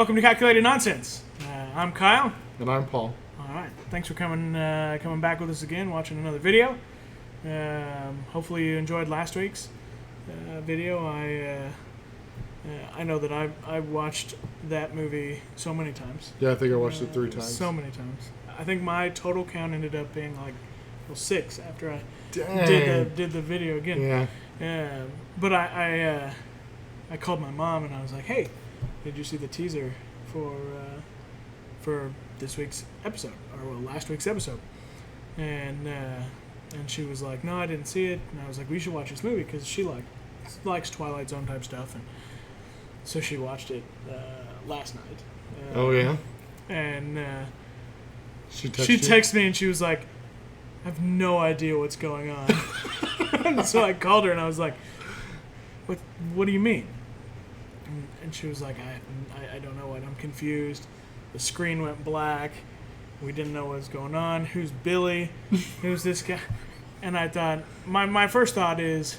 Welcome to Calculated Nonsense. I'm Kyle. And I'm Paul. All right. Thanks for coming back with us again, watching another video. Hopefully you enjoyed last week's video. I know that I watched that movie so many times. Yeah, I think I watched it 3 times. So many times. I think my total count ended up being like 6 after I did the video again. Yeah. But I called my mom and I was like, "Hey, did you see the teaser for this week's episode or last week's episode?" And she was like, "No, I didn't see it." And I was like, "We should watch this movie," because she likes Twilight Zone type stuff, and so she watched it last night. Oh yeah. And she texted texted me and she was like, "I have no idea what's going on." And so I called her and I was like, What do you mean?" And she was like, I don't know what. I'm confused. The screen went black. We didn't know what was going on. Who's Billy? Who's this guy? And I thought, my first thought is,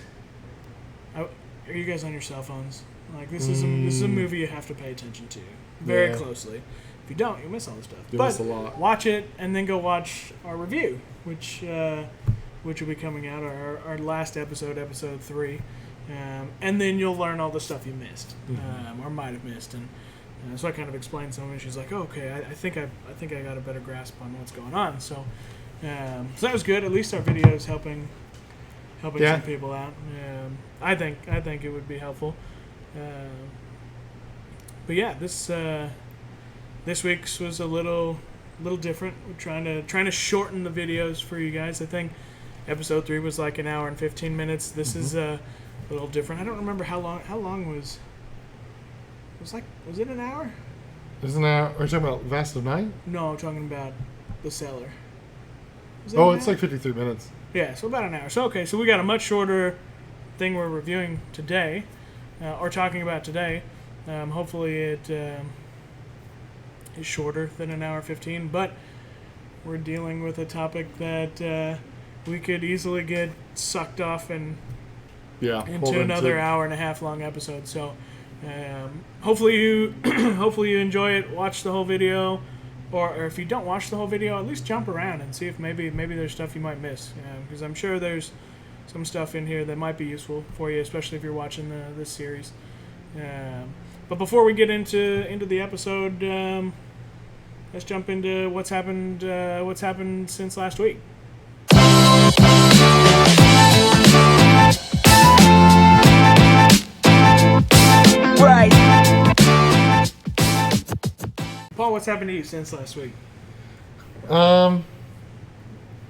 are you guys on your cell phones? Like, this is a movie you have to pay attention to very closely. If you don't, you'll miss all the stuff. You'll miss a lot. Watch it and then go watch our review, which will be coming out, our last episode, episode 3. And then you'll learn all the stuff you missed, or might have missed, and so I kind of explained some of it. She's like, "Oh, okay, I think I got a better grasp on what's going on." So that was good. At least our video is helping some people out. I think it would be helpful. But yeah, this week's was a little different. We're trying to shorten the videos for you guys. I think episode 3 was like an hour and 15 minutes. This is a little different. I don't remember how long was it an hour? Isn't that? Are you talking about Vast of Night? No, I'm talking about the Cellar. Oh, it's like 53 minutes. Yeah, so about an hour. So okay, so we got a much shorter thing we're reviewing today, or talking about today. Hopefully it is shorter than an hour 15, but we're dealing with a topic that we could easily get sucked off and into another hour and a half long episode. So hopefully you enjoy it. Watch the whole video, or if you don't watch the whole video, at least jump around and see if maybe there's stuff you might miss, because I'm sure there's some stuff in here that might be useful for you, especially if you're watching this series. But before we get into the episode, let's jump into what's happened since last week. Right. Paul, what's happened to you since last week?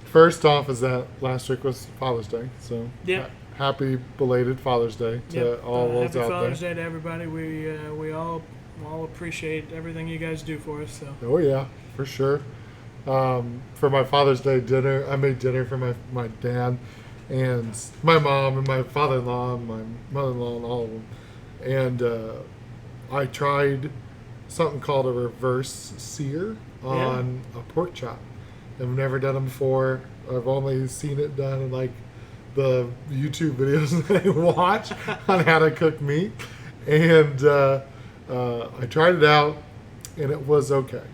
First off is that last week was Father's Day, so happy belated Father's Day to all those out there. Happy Father's Day to everybody. We all appreciate everything you guys do for us. So. Oh yeah, for sure. For my Father's Day dinner, I made dinner for my dad and my mom and my father-in-law and my mother-in-law and all of them. And I tried something called a reverse sear on a pork chop. I've never done them before. I've only seen it done in like the YouTube videos that I watch on how to cook meat. And I tried it out, and it was okay.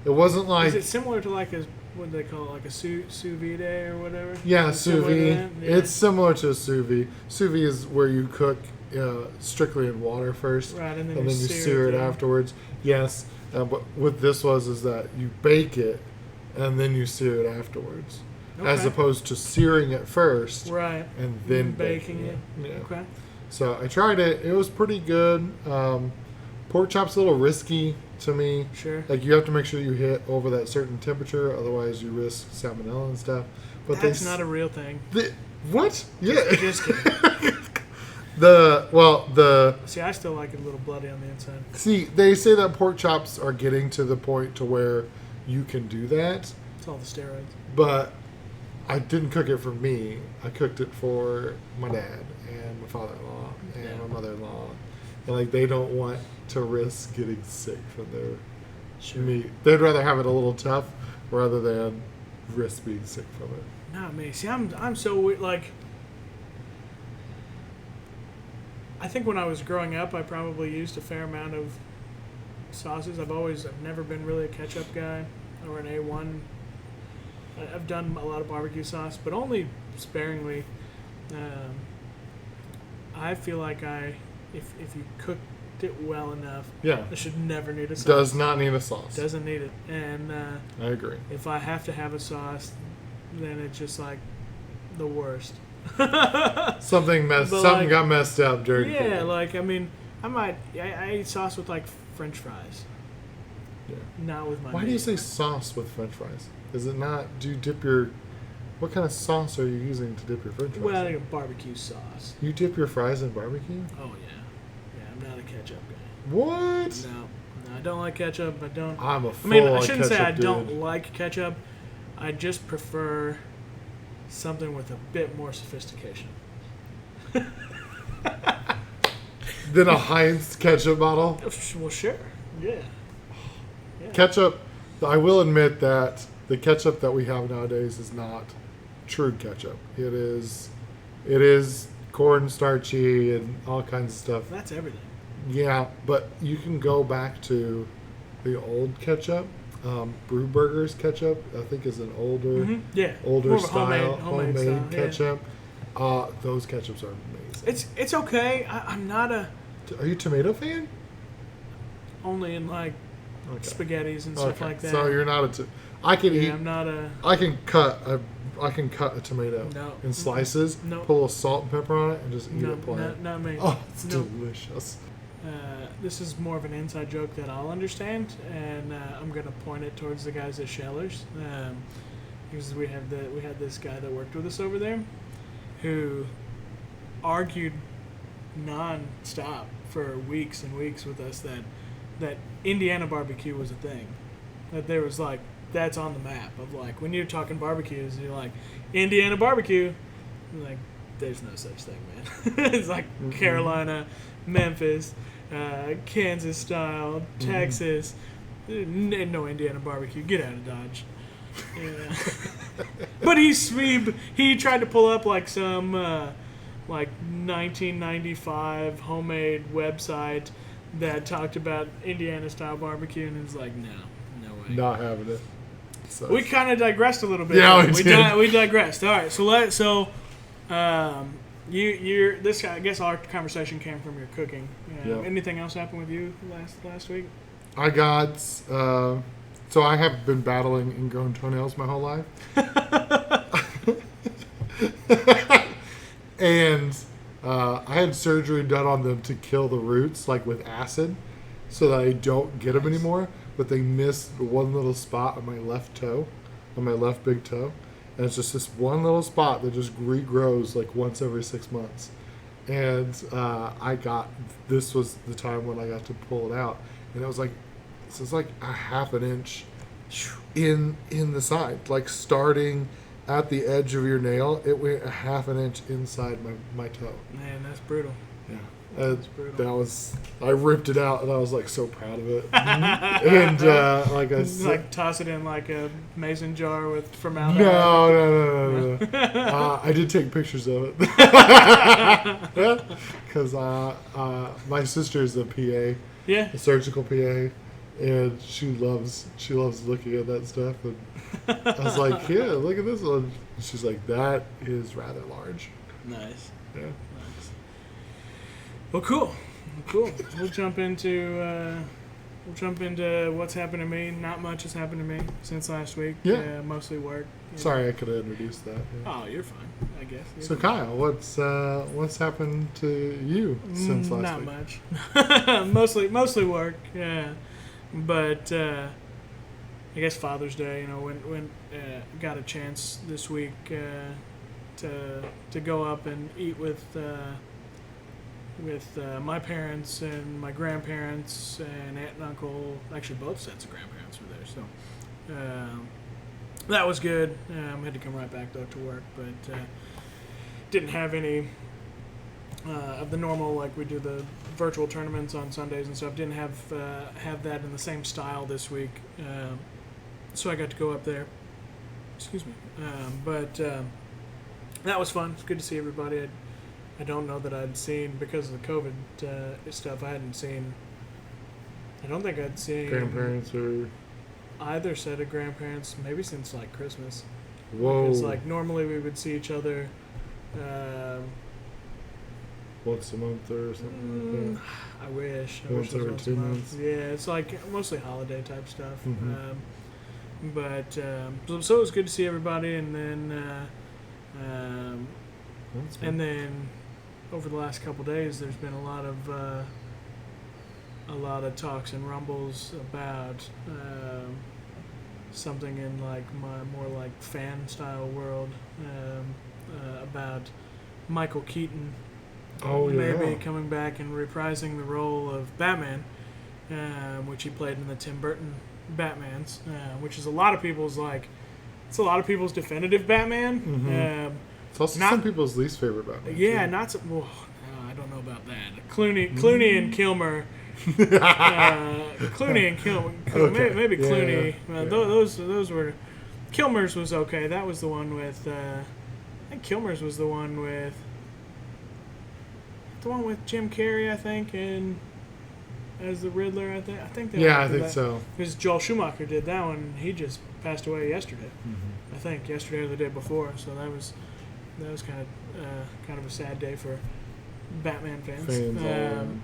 It wasn't like... Is it similar to like what do they call it, like a sous vide or whatever? Yeah, sous vide. Yeah. It's similar to a sous vide. Sous vide is where you cook strictly in water first, right, and then you sear it afterwards. Yes, but what this is that you bake it and then you sear it afterwards, as opposed to searing it first, right, and then baking it. Yeah. Okay. So I tried it. It was pretty good. Pork chop's a little risky to me. Sure. Like, you have to make sure you hit over that certain temperature, otherwise you risk salmonella and stuff. But that's not a real thing. What? Yeah. Just kidding. See, I still like it a little bloody on the inside. See, they say that pork chops are getting to the point to where you can do that. It's all the steroids. But I didn't cook it for me. I cooked it for my dad and my father-in-law and my mother-in-law. And like, they don't want to risk getting sick from their meat. They'd rather have it a little tough rather than risk being sick from it. Not me. See, I'm so weird. Like, I think when I was growing up, I probably used a fair amount of sauces. I've never been really a ketchup guy or an A1. I've done a lot of barbecue sauce, but only sparingly. I feel like if you cooked it well enough, Yeah. it should never need a sauce. Does not need a sauce. Doesn't need it. And I agree. if I have to have a sauce, then it's just like the worst. Something got messed up during Yeah, cooking. like I eat sauce with like French fries. Yeah. Not with my Why meat. do you say sauce with French fries? Is it not? Do you dip your? What kind of sauce are you using to dip your French fries? Well, like a barbecue sauce. You dip your fries in barbecue? Oh yeah, I'm not a ketchup guy. What? No, I don't like ketchup. I'm a I full mean, I shouldn't say I ketchup don't dude. like ketchup. I just prefer something with a bit more sophistication. Then a Heinz ketchup bottle. Well, sure. Yeah. Ketchup. I will admit that the ketchup that we have nowadays is not true ketchup. It is cornstarchy and all kinds of stuff. That's everything. Yeah, but you can go back to the old ketchup. Brewburger's ketchup, I think, is an older More of a style, homemade style, yeah. ketchup. Those ketchups are amazing. It's okay. I'm not Are you a tomato fan? only in like spaghettis and stuff like that. So you're not I can eat. I'm not a. I can cut a tomato in slices. No. Put a little salt and pepper on it, and just eat No, it plain. not me. Oh, it's No. delicious. This is more of an inside joke that I'll understand, and I'm gonna point it towards the guys at Cellar's, because we had this guy that worked with us over there, who argued non-stop for weeks and weeks with us that Indiana barbecue was a thing, that there was like that's on the map of like when you're talking barbecues, you're like Indiana barbecue, you're like there's no such thing, man. It's like Carolina, Memphis. Kansas style, Texas, no Indiana barbecue. Get out of Dodge. Yeah. But he tried to pull up like some like 1995 homemade website that talked about Indiana style barbecue, and it's like no way. Not having it. So. We kind of digressed a little bit. Yeah, we did. We digressed. All right, this I guess our conversation came from your cooking. Yeah. Anything else happened with you last week? I got so I have been battling ingrown toenails my whole life. And I had surgery done on them to kill the roots, like with acid, so that I don't get them anymore. But they missed one little spot on my left toe, on my left big toe. And it's just this one little spot that just regrows like once every 6 months. And this was the time when I got to pull it out. And it was like, this is like a half an inch in the side. Like starting at the edge of your nail, it went a half an inch inside my toe. Man, that's brutal. Yeah. That's brutal. I ripped it out and I was like so proud of it. And like I said, like toss it in like a mason jar with formaldehyde. No. I did take pictures of it because my sister's a PA, a surgical PA, and she loves looking at that stuff. And I was like, yeah, look at this one. And she's like, that is rather large. Nice. Yeah. Nice. Well, cool. We'll jump into what's happened to me. Not much has happened to me since last week. Yeah. Mostly work. Sorry, I could have introduced that. Yeah. Oh, you're fine, I guess. So Kyle, what's happened to you since last week? Not much. mostly work. Yeah, but I guess Father's Day. When got a chance this week to go up and eat with my parents and my grandparents and aunt and uncle. Actually, both sets of grandparents were there, so that was good. Had to come right back though to work, but didn't have any of the normal, like we do the virtual tournaments on Sundays and stuff. Didn't have that in the same style this week, so I got to go up there. Excuse me, but that was fun. It's good to see everybody. I don't know that I'd seen, because of the COVID stuff, I hadn't seen I don't think I'd seen grandparents or either set of grandparents maybe since like Christmas. whoa. Because like normally we would see each other. Once a month or something like that. I wish. Once it was every 2 months. Yeah, it's like mostly holiday type stuff. Mhm. So it was good to see everybody, and then That's good. and then over the last couple days, there's been a lot of talks and rumbles about something in like my more like fan style world about Michael Keaton Oh yeah. maybe coming back and reprising the role of Batman, which he played in the Tim Burton Batmans, which is a lot of people's it's a lot of people's definitive Batman. Mhm. It's also not- some people's least favorite Batman. Yeah, too. not so. Well, I don't know about that. Clooney and Kilmer. Clooney and Kilmer. Okay. Maybe Yeah, Clooney. yeah. Those were. Kilmer's was okay. That was the one with. I think Kilmer's was the one with. The one with Jim Carrey, I think, and as the Riddler. I think. Yeah, I think so. Because Joel Schumacher did that one. He just passed away yesterday. Mhm. I think yesterday or the day before. So that was kind of a sad day for Batman fans. Fans all around.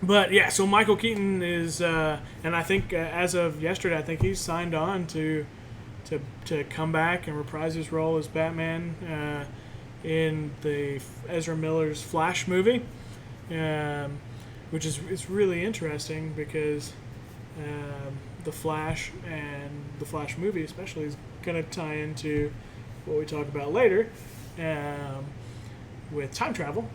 But yeah, so Michael Keaton is, and I think as of yesterday, I think he's signed on to come back and reprise his role as Batman in the Ezra Miller's Flash movie, which is it's really interesting because the Flash and the Flash movie especially is going to tie into what we talk about later with time travel.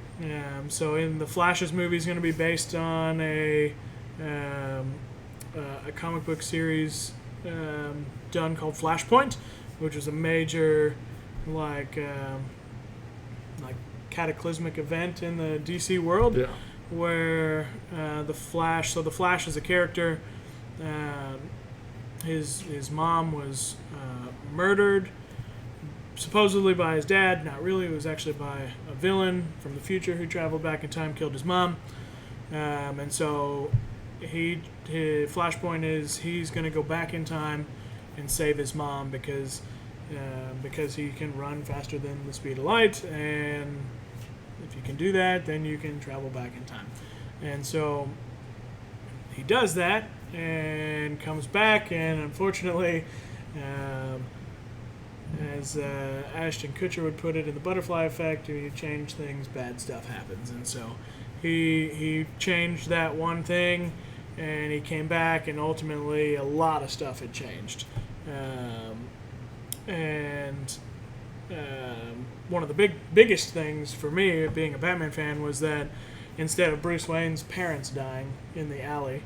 So in the Flash's movie is going to be based on a comic book series done called Flashpoint, which was a major like cataclysmic event in the DC world, Yeah. where the Flash. So the Flash is a character. His mom was murdered, supposedly by his dad. Not really. It was actually by a villain from the future who traveled back in time, killed his mom, and so his Flashpoint is he's going to go back in time and save his mom because he can run faster than the speed of light, and if you can do that, then you can travel back in time. And so he does that and comes back, and unfortunately, as Ashton Kutcher would put it in The Butterfly Effect, when you change things, bad stuff happens. And so he changed that one thing, and he came back, and ultimately a lot of stuff had changed. One of the biggest things for me, being a Batman fan, was that instead of Bruce Wayne's parents dying in the alley,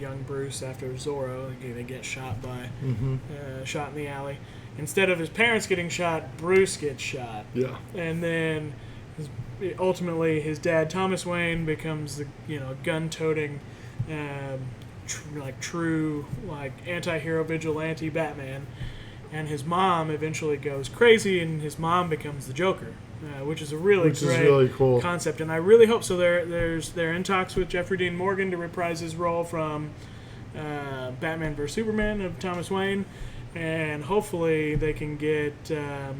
young Bruce after Zorro, they get shot shot in the alley. Instead of his parents getting shot, Bruce gets shot. Yeah. And then ultimately his dad, Thomas Wayne, becomes the gun-toting, true anti-hero vigilante Batman. And his mom eventually goes crazy, and his mom becomes the Joker, which is a really great cool concept. And I really hope so. They're in talks with Jeffrey Dean Morgan to reprise his role from Batman vs Superman of Thomas Wayne, and hopefully they can get. Her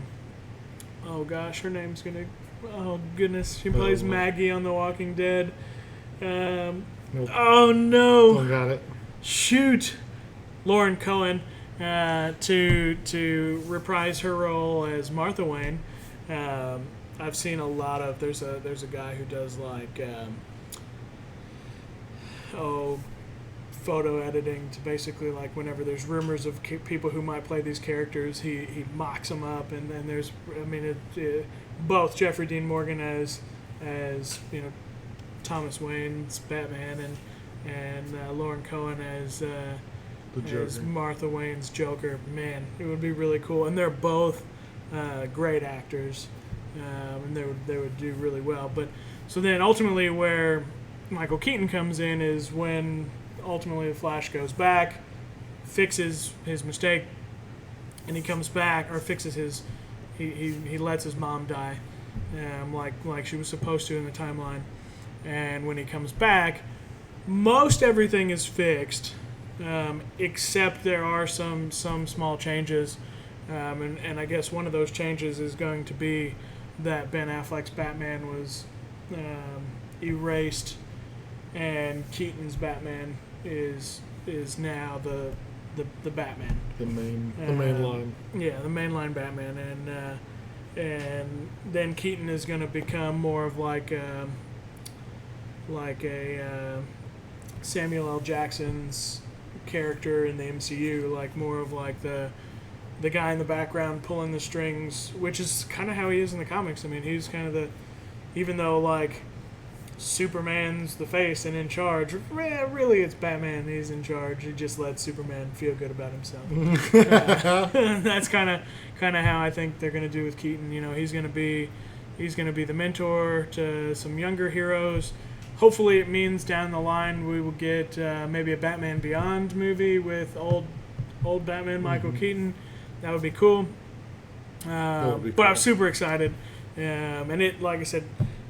name's gonna. Oh goodness, she plays Maggie on The Walking Dead. Nope. Oh no! Don't got it. Shoot, Lauren Cohen. To reprise her role as Martha Wayne. I've seen a lot of there's a guy who does photo editing to basically whenever there's rumors of people who might play these characters, he mocks them up, and then there's both Jeffrey Dean Morgan as Thomas Wayne's Batman and Lauren Cohen as Martha Wayne's Joker. Man, it would be really cool, and they're both great actors, and they would do really well. But so then ultimately, where Michael Keaton comes in is when ultimately the Flash goes back, fixes his mistake, and he comes back or fixes his he lets his mom die, like she was supposed to in the timeline, and when he comes back. most everything is fixed, except there are some small changes. And I guess one of those changes is going to be that Ben Affleck's Batman was erased, and Keaton's Batman is now the Batman. The main line. Yeah, the mainline Batman, and then Keaton is going to become more of like a Samuel L. Jackson's character in the MCU, like more of like the guy in the background pulling the strings, which is kind of how he is in the comics. I mean, he's kind of even though like Superman's the face and in charge, really it's Batman. He's in charge. He just lets Superman feel good about himself. That's kind of how I think they're going to do with Keaton. You know, he's going to be the mentor to some younger heroes. Hopefully, it means down the line we will get maybe a Batman Beyond movie with old Batman Michael Keaton. That would be cool. But I'm super excited, and it, like I said,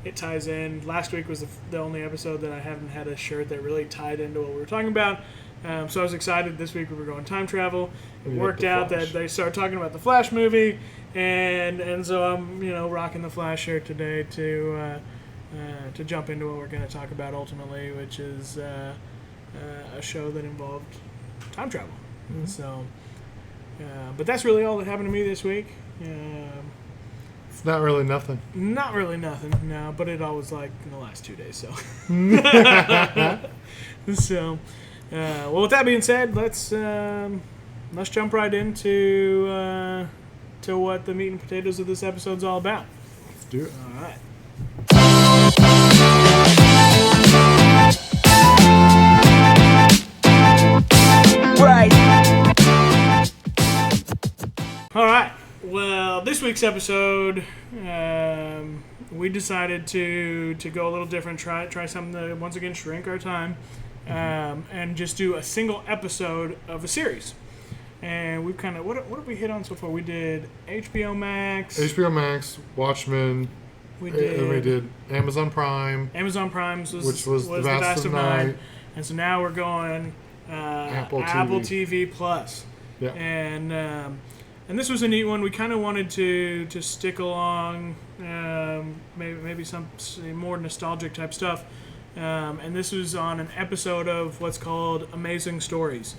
it ties in. Last week was the only episode that I haven't had a shirt that really tied into what we were talking about. So I was excited. This week we were going time travel. It worked out that they started talking about the Flash movie, and so I'm rocking the Flash shirt today to jump into what we're going to talk about ultimately, which is a show that involved time travel. Mm-hmm. So, but that's really all that happened to me this week. It's not really nothing. Not really nothing, no. But it always like in the last 2 days. So, well, with that being said, let's jump right into to what the meat and potatoes of this episode's all about. Let's do it. All right. All right. Well, this week's episode, we decided to go a little different, try something to once again shrink our time, and just do a single episode of a series. And we've kind of what have we hit on so far? We did HBO Max, Watchmen. We did Amazon Prime. Amazon Prime which was the Vast of Night. And so now we're going Apple TV Plus. Yeah. And this was a neat one. We kind of wanted to stick along, maybe some more nostalgic type stuff. And this was on an episode of what's called Amazing Stories.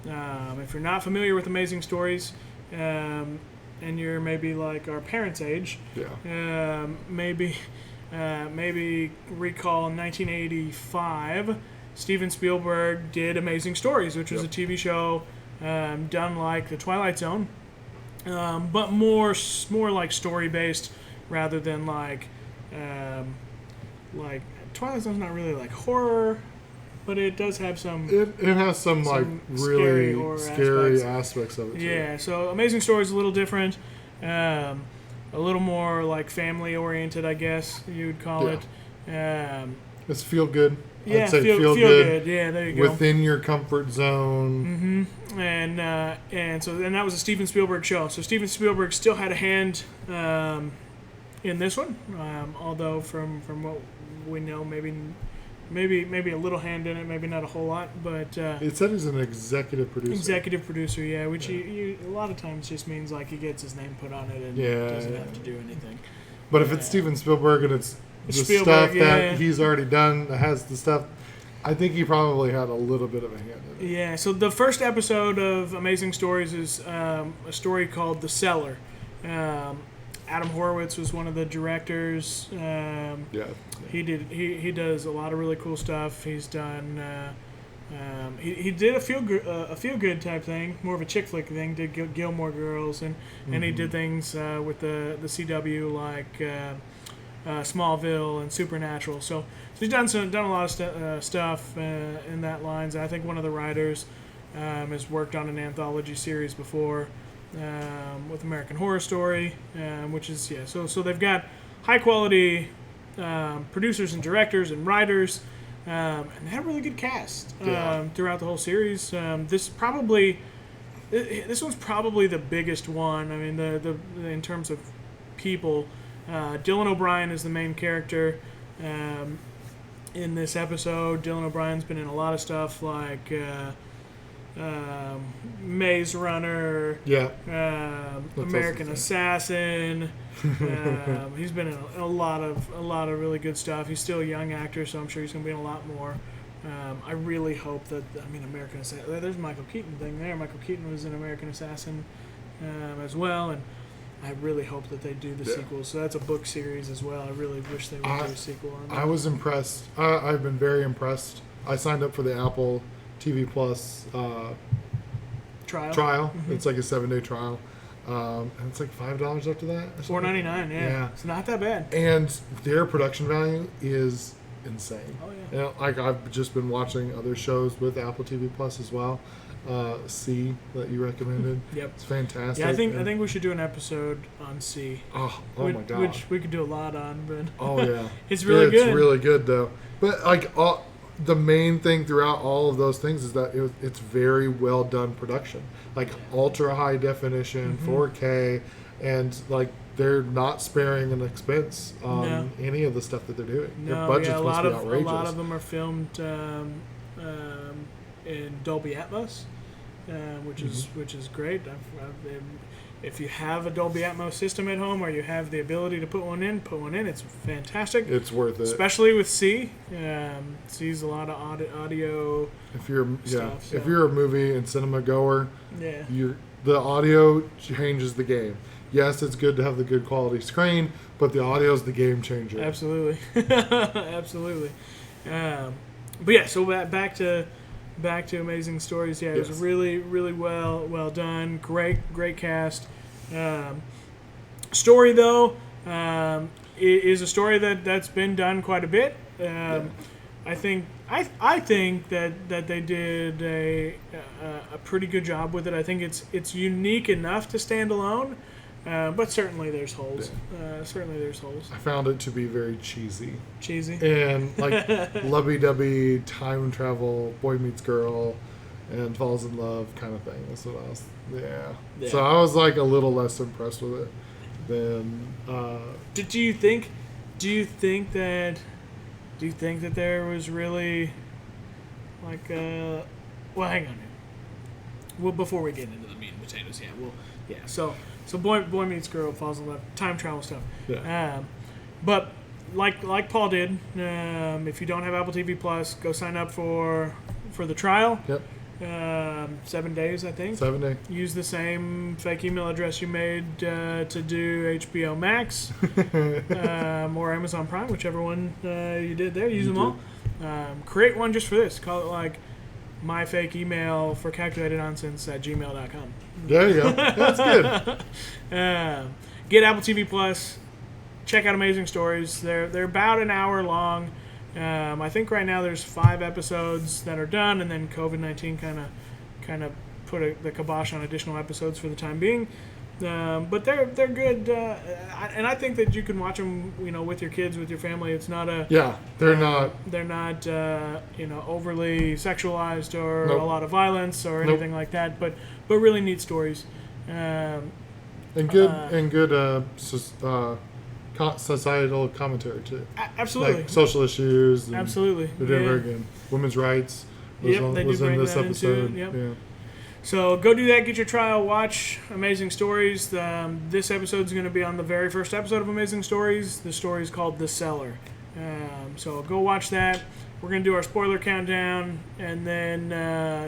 If you're not familiar with Amazing Stories, and you're maybe like our parents' age, maybe recall 1985, Steven Spielberg did Amazing Stories, which was a TV show done like The Twilight Zone. But more like story based rather than like Twilight Zone's not really like horror, but it does have some. It has some like really scary aspects of it. Yeah, so Amazing Stories is a little different, a little more like family oriented, I guess you'd call it. It's feel good. Yeah, I'd say feel good. Yeah, there you go. Within your comfort zone. Mm-hmm. And that was a Steven Spielberg show. So Steven Spielberg still had a hand in this one, although from what we know, maybe a little hand in it, maybe not a whole lot. But it said he's an executive producer. Executive producer, yeah, which he a lot of times just means like he gets his name put on it and doesn't have to do anything. But if it's Steven Spielberg and it's the Spielberg, stuff that he's already done, that has the stuff, I think he probably had a little bit of a hand in it. Yeah, so the first episode of Amazing Stories is a story called The Cellar. Adam Horowitz was one of the directors. He does a lot of really cool stuff. He's done. He did a feel good type thing, more of a chick flick thing. Did Gilmore Girls and he did things with the CW like Smallville and Supernatural. So he's done a lot of stuff in that lines. I think one of the writers has worked on an anthology series before with American Horror Story, which is So they've got high quality producers and directors and writers, and they have a really good cast throughout the whole series. This one's probably the biggest one. I mean, the in terms of people. Dylan O'Brien is the main character, in this episode. Dylan O'Brien's been in a lot of stuff like Maze Runner, American Assassin. He's been in a lot of really good stuff. He's still a young actor, so I'm sure he's going to be in a lot more. I really hope that, American Assassin, there's Michael Keaton thing there. Michael Keaton was in American Assassin as well, and I really hope that they do the sequel. So that's a book series as well. I really wish they would do a sequel on that. I was impressed. I've been very impressed. I signed up for the Apple TV Plus trial. Mm-hmm. It's like a 7-day trial. And it's like $5 after that. $4.99. Yeah, it's not that bad. And their production value is insane. Oh yeah. You know, like I've just been watching other shows with Apple TV Plus as well. C that you recommended. Yep, it's fantastic. Yeah, I think we should do an episode on C. Oh my god. Which we could do a lot on, but oh yeah, it's really good. It's really good though. But like the main thing throughout all of those things is that it's very well done production, like ultra high definition, 4K, and like they're not sparing an expense on any of the stuff that they're doing. Their budgets must be outrageous. A lot of them are filmed in Dolby Atmos, which is great. If you have a Dolby Atmos system at home, or you have the ability to put one in. It's fantastic. It's worth it, especially with C. C's a lot of audio. If you're stuff, if you're a movie and cinema goer, the audio changes the game. Yes, it's good to have the good quality screen, but the audio is the game changer. Absolutely, absolutely. But yeah, so back to Amazing Stories. Yeah, it was really, really well done. Great cast. Story though is a story that's been done quite a bit. I think that they did a pretty good job with it. I think it's unique enough to stand alone. But certainly there's holes. I found it to be very cheesy. And like lovey-dovey time travel, boy meets girl, and falls in love kind of thing. That's what I was. Yeah. So I was like a little less impressed with it than. Do you think that there was really like well, hang on. Well, before we get into the meat and potatoes, So boy meets girl, falls in love, time travel stuff. Yeah. But like Paul did, if you don't have Apple TV Plus, go sign up for the trial. Yep. 7 days, I think. 7 days. Use the same fake email address you made to do HBO Max or Amazon Prime, whichever one you did there. Use them all. Create one just for this. Call it like my fake email for calculatednonsense@gmail.com. There you go. That's good. Get Apple TV Plus. Check out Amazing Stories. They're about an hour long. I think right now there's 5 episodes that are done, and then COVID-19 kind of put the kibosh on additional episodes for the time being. But they're good, and I think that you can watch them, with your kids, with your family. It's not a they're not overly sexualized or Nope. a lot of violence or anything like that. But really neat stories. And good societal commentary too. Absolutely, like social issues. Absolutely, they're doing very good. Women's rights was in this episode. Yep. Yeah. So go do that. Get your trial. Watch Amazing Stories. This episode is going to be on the very first episode of Amazing Stories. The story is called The Cellar. So go watch that. We're going to do our spoiler countdown, and then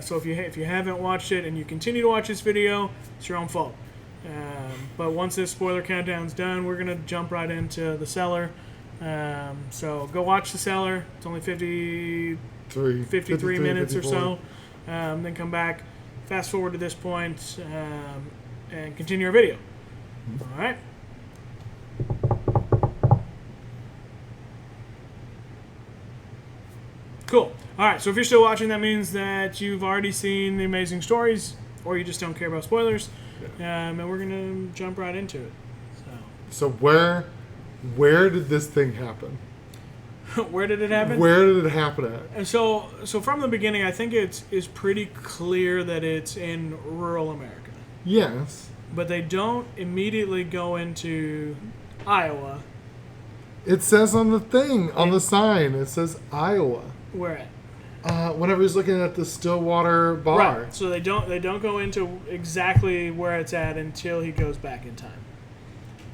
so if you haven't watched it and you continue to watch this video, it's your own fault. But once this spoiler countdown's done, we're going to jump right into The Cellar. So go watch The Cellar. It's only 53 minutes 54. Or so. Then come back. Fast forward to this point and continue our video. All right. Cool. All right. So if you're still watching, that means that you've already seen The Amazing Stories, or you just don't care about spoilers. And we're gonna jump right into it. So where did this thing happen? Where did it happen? Where did it happen at? And so from the beginning, I think it's pretty clear that it's in rural America. Yes. But they don't immediately go into Iowa It says on the thing, on the sign, it says Iowa. Where at? Whenever he's looking at the Stillwater bar. Right. So they don't go into exactly where it's at until he goes back in time.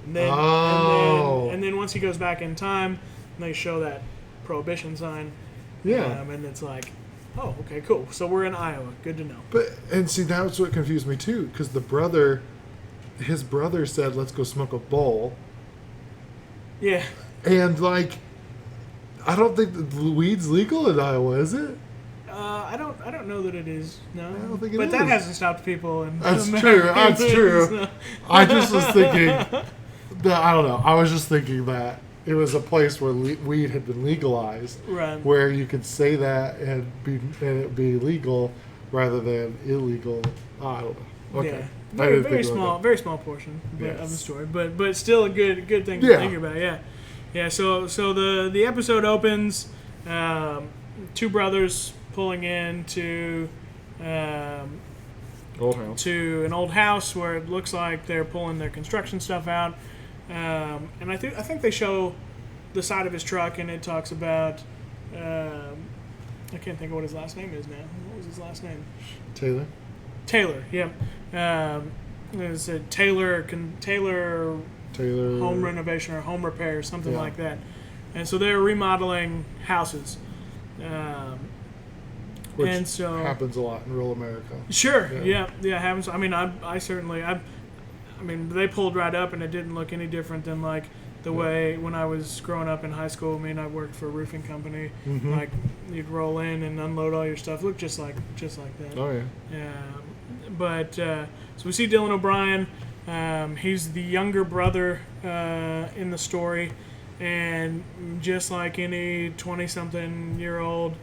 And then, and then once he goes back in time, they show that prohibition sign. Yeah. And it's like, oh, okay, cool. So we're in Iowa. Good to know. And see, that's what confused me too, because his brother said, "Let's go smoke a bowl." Yeah. And like, I don't think the weed's legal in Iowa, is it? I don't know that it is. No, I don't think it but is. that hasn't stopped people. And That's true. That's true. So. I just was thinking that I don't know. I was just thinking that it was a place where weed had been legalized, Right. where you could say that and it be legal rather than illegal. I don't know. Okay. Yeah. Very small portion Yes. of the story, but still a good thing to Yeah. think about. Yeah, yeah. So the episode opens, two brothers pulling into Old house. to an old house where it looks like they're pulling their construction stuff out, and I think they show the side of his truck, and it talks about I can't think of what his last name is now. What was his last name? Taylor, yeah. It's a Taylor home renovation or home repair, something like that. And so they're remodeling houses. Which and so happens a lot in rural America. Sure, yeah, it happens. I mean, I mean, they pulled right up, and it didn't look any different than like the way when I was growing up in high school. I mean, I worked for a roofing company. Mm-hmm. Like you'd roll in and unload all your stuff. Looked just like that. Oh yeah. But so we see Dylan O'Brien. He's the younger brother in the story, and just like any 20-something-year-old,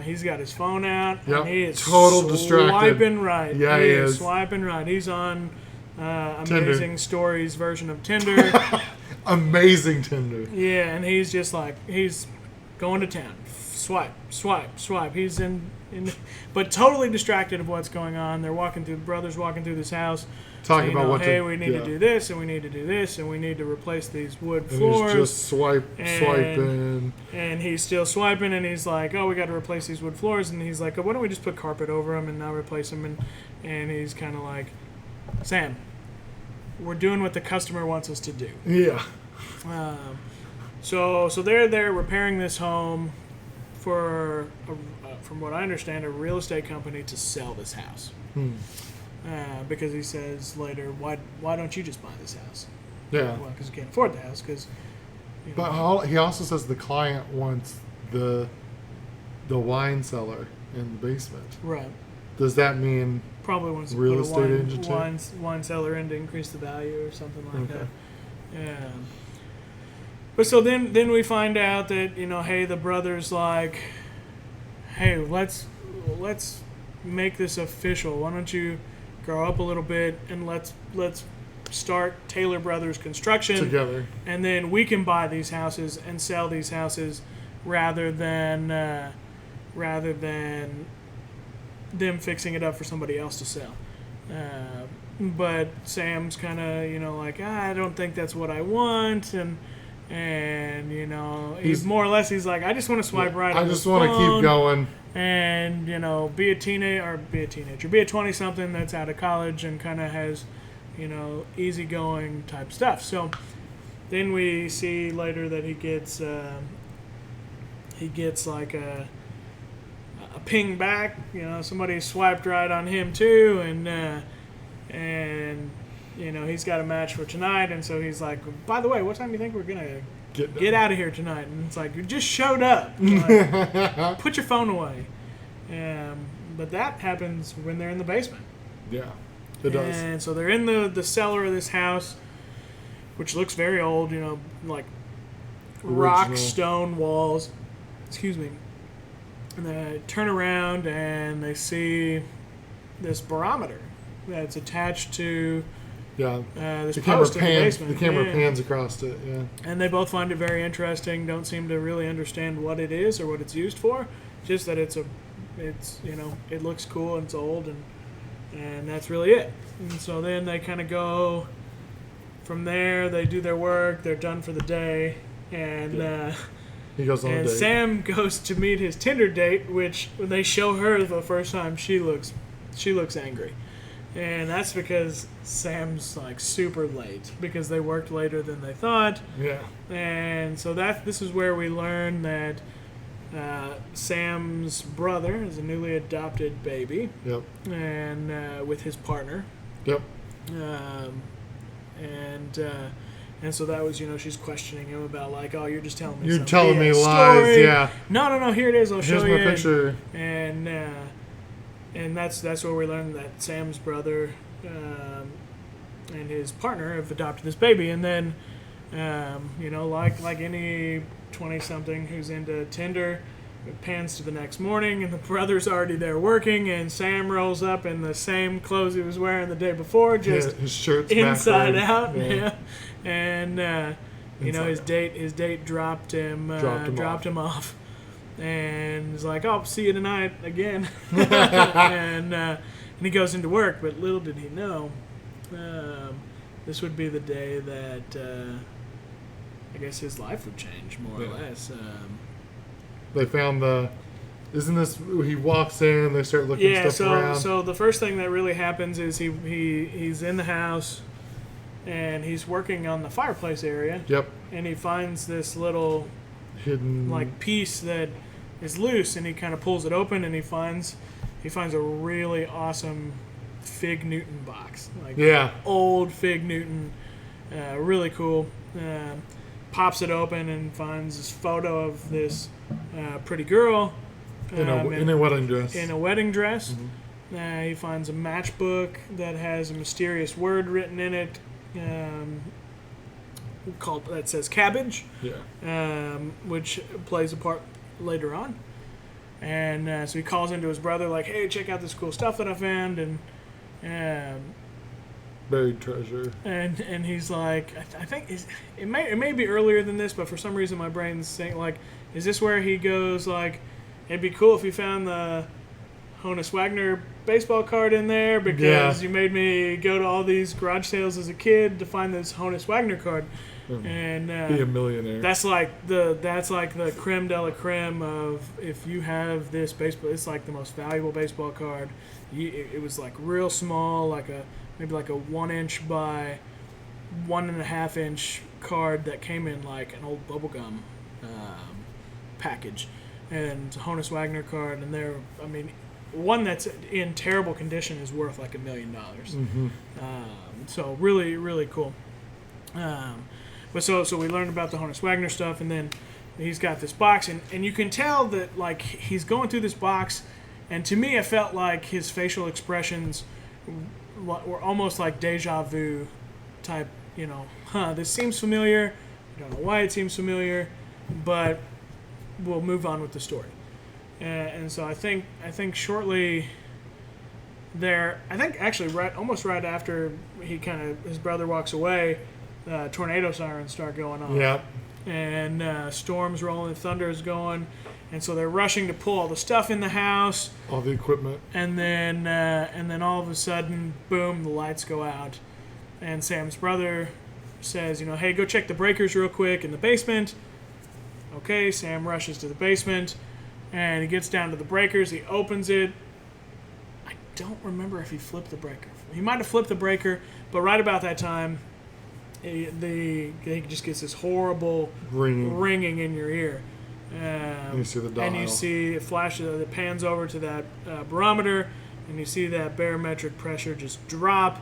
he's got his phone out. Yep. And he is Total distracted. Swiping right. Yeah, he is swiping right. He's on Tinder. Amazing Stories version of Tinder. Amazing Tinder. Yeah, and he's just like he's going to town. Swipe. He's in, but totally distracted of what's going on. They're brothers walking through this house, Talking about what we need to do this, and we need to do this, and we need to replace these wood floors. He's just swiping. And he's still swiping, and he's like, oh, we got to replace these wood floors, and he's like, oh, why don't we just put carpet over them and now replace them? And he's kind of like, Sam, we're doing what the customer wants us to do. Yeah. So they're there repairing this home for, from what I understand, a real estate company to sell this house. Because he says later, why don't you just buy this house? Yeah. Well, because you can't afford the house. But he also says the client wants the wine cellar in the basement. Right. Does that mean Probably wants to real put estate a agent wine cellar in to increase the value or something like Okay. that. Yeah. But so then we find out that, hey, the brother's like, hey, let's make this official. Why don't you grow up a little bit and let's start Taylor Brothers Construction together? And then we can buy these houses and sell these houses rather than them fixing it up for somebody else to sell. But Sam's kind of, like, I don't think that's what I want, and he's more or less, he's like, I just want to swipe right. I just want to keep going. And be a 20-something that's out of college and kind of has, easygoing type stuff. So then we see later that he gets like a ping back. Somebody swiped right on him too, and he's got a match for tonight, and so he's like, by the way, what time do you think we're gonna get out of here tonight? And it's like, you just showed up. Like, put your phone away. But that happens when they're in the basement. Yeah, it does. And so they're in the cellar of this house, which looks very old, like rock, stone walls. Excuse me. And they turn around and they see this barometer that's attached to this post in the basement. The camera pans across it, yeah. And they both find it very interesting, don't seem to really understand what it is or what it's used for, just that it looks cool and it's old, and that's really it. And so then they kind of go from there, they do their work, they're done for the day, And he goes on a and date. Sam goes to meet his Tinder date, which when they show her the first time, she looks angry. And that's because Sam's like super late because they worked later than they thought. Yeah. And so this is where we learn that Sam's brother is a newly adopted baby. Yep. And with his partner. Yep. And so that was, she's questioning him about like, oh, you're just telling me You're some telling me BS lies, story. yeah. No, here it is. I'll show Here's you. my picture. And that's where we learned that Sam's brother and his partner have adopted this baby. And then, like any 20-something who's into Tinder, it pans to the next morning, and the brother's already there working, and Sam rolls up in the same clothes he was wearing the day before, just his shirt's inside backwards. out. Yeah. And his date dropped him off. And he's like, "Oh, see you tonight again," and he goes into work. But little did he know, this would be the day that I guess his life would change more or less. They found he walks in, they start looking stuff around. So the first thing that really happens is he's in the house, and he's working on the fireplace area. Yep. And he finds this little hidden like piece that is loose, and he kind of pulls it open, and he finds a really awesome Fig Newton box, like old Fig Newton, really cool. Pops it open and finds this photo of this pretty girl in a wedding dress. In a wedding dress. Mm-hmm. He finds a matchbook that has a mysterious word written in it, that says cabbage. Yeah. Which plays a part later on. And so he calls into his brother like, "Hey, check out this cool stuff that I found," and buried treasure. And he's like, I think it may be earlier than this, but for some reason my brain's saying like, is this where he goes like, it'd be cool if you found the Honus Wagner baseball card in there because you made me go to all these garage sales as a kid to find this Honus Wagner card. And be a millionaire. That's like the creme de la creme of if you have this baseball. It's like the most valuable baseball card. It was like real small, maybe like a 1-inch by 1.5-inch card that came in like an old bubblegum package, and Honus Wagner card. And one that's in terrible condition is worth like $1 million. Mm-hmm. So really, really cool. But so we learned about the Honus Wagner stuff, and then he's got this box, and you can tell that like he's going through this box, and to me it felt like his facial expressions were almost like deja vu type. This seems familiar. I don't know why it seems familiar, but we'll move on with the story. And so I think shortly there, actually almost right after his brother walks away, tornado sirens start going on. Yep. And storms rolling, thunder's going, and so they're rushing to pull all the stuff in the house, all the equipment, and then all of a sudden, boom, the lights go out, and Sam's brother says, "Hey, go check the breakers real quick in the basement." Okay, Sam rushes to the basement, and he gets down to the breakers. He opens it. I don't remember if he flipped the breaker. He might have flipped the breaker, but right about that time, he just gets this horrible ringing in your ear. And you see the dial. And you see it flashes, it pans over to that barometer, and you see that barometric pressure just drop,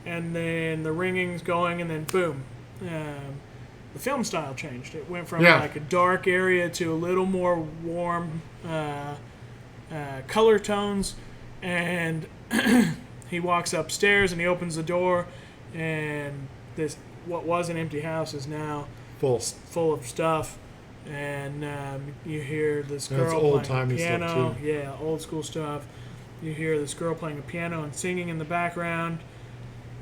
and then the ringing's going, and then boom. The film style changed. It went from like a dark area to a little more warm color tones, and he walks upstairs and he opens the door, and what was an empty house is now full of stuff, and you hear this girl playing piano. Stuff too. Yeah, old school stuff. You hear this girl playing a piano and singing in the background,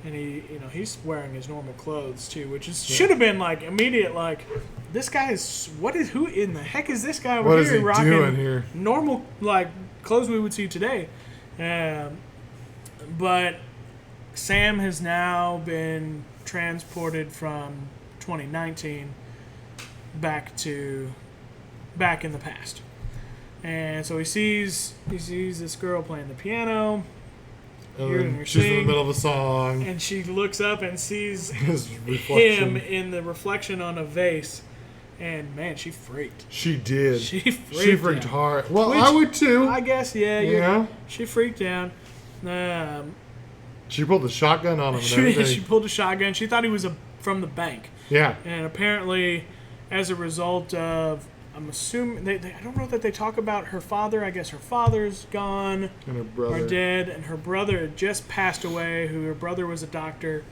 and he's wearing his normal clothes too, which should have been like immediate, like this guy is who in the heck is this guy over what here is he rocking doing here? Normal like clothes we would see today. But Sam has now been transported from 2019 back in the past. And so he sees this girl playing the piano. Hearing her She's in the sing, middle of a song. and she looks up and sees His reflection. him in the reflection on a vase. And man, she freaked. She did. She She freaked out. hard. Well, Which, I would too. I guess, yeah. Yeah. She freaked out. She pulled the shotgun on him and She everything. pulled a shotgun. She thought he was from the bank. Yeah. And apparently, as a result of, I'm assuming, I don't know that they talk about her father. I guess her father's gone And her brother. or dead, and her brother had just passed away, her brother was a doctor,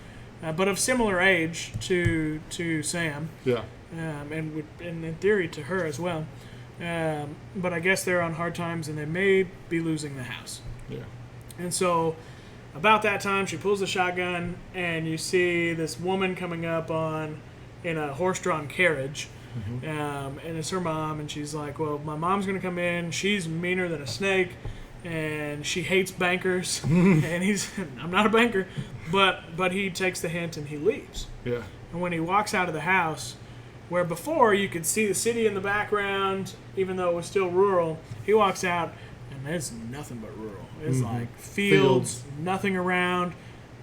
but of similar age to Sam, Yeah. and in theory to her as well. But I guess they're on hard times, and they may be losing the house. Yeah. And so, about that time, she pulls the shotgun, and you see this woman coming up in a horse-drawn carriage. And it's her mom, and she's like, well, my mom's going to come in. She's meaner than a snake, and she hates bankers. And I'm not a banker, but he takes the hint and he leaves. Yeah. And when he walks out of the house, where before you could see the city in the background, even though it was still rural, he walks out, and there's nothing but rural. It's like fields, nothing around,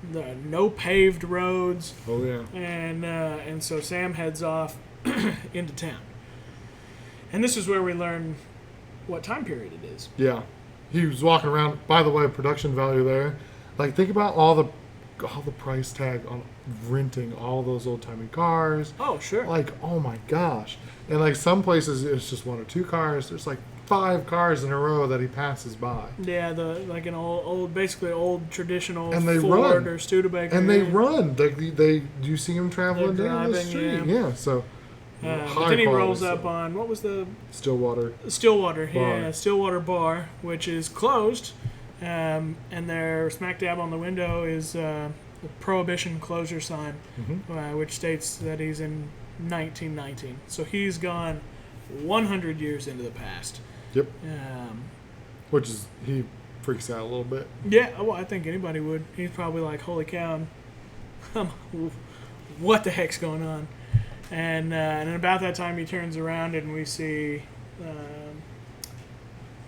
no paved roads. Oh, yeah. And so Sam heads off into town. And this is where we learn what time period it is. Yeah. He was walking around. By the way, production value there. Like, think about all the price tag on renting all those old-timey cars. Oh, sure. Like, oh my gosh. And like some places it's just one or two cars. There's like 5 cars in a row that he passes by. Yeah, like an basically old traditional And they Ford run. or Studebaker. And they run. They you see them traveling They're down the driving, street. yeah. Yeah, so but then he rolls quality up stuff. on, what was the Stillwater. Stillwater? Bar. Yeah, Stillwater Bar, which is closed. And there, smack dab on the window, is the Prohibition closure sign, which states that he's in 1919. So he's gone 100 years into the past. Yep. Um, Which is, he freaks out a little bit. yeah, well, I think anybody would. He's probably like, holy cow, what the heck's going on? And about that time, he turns around and we see,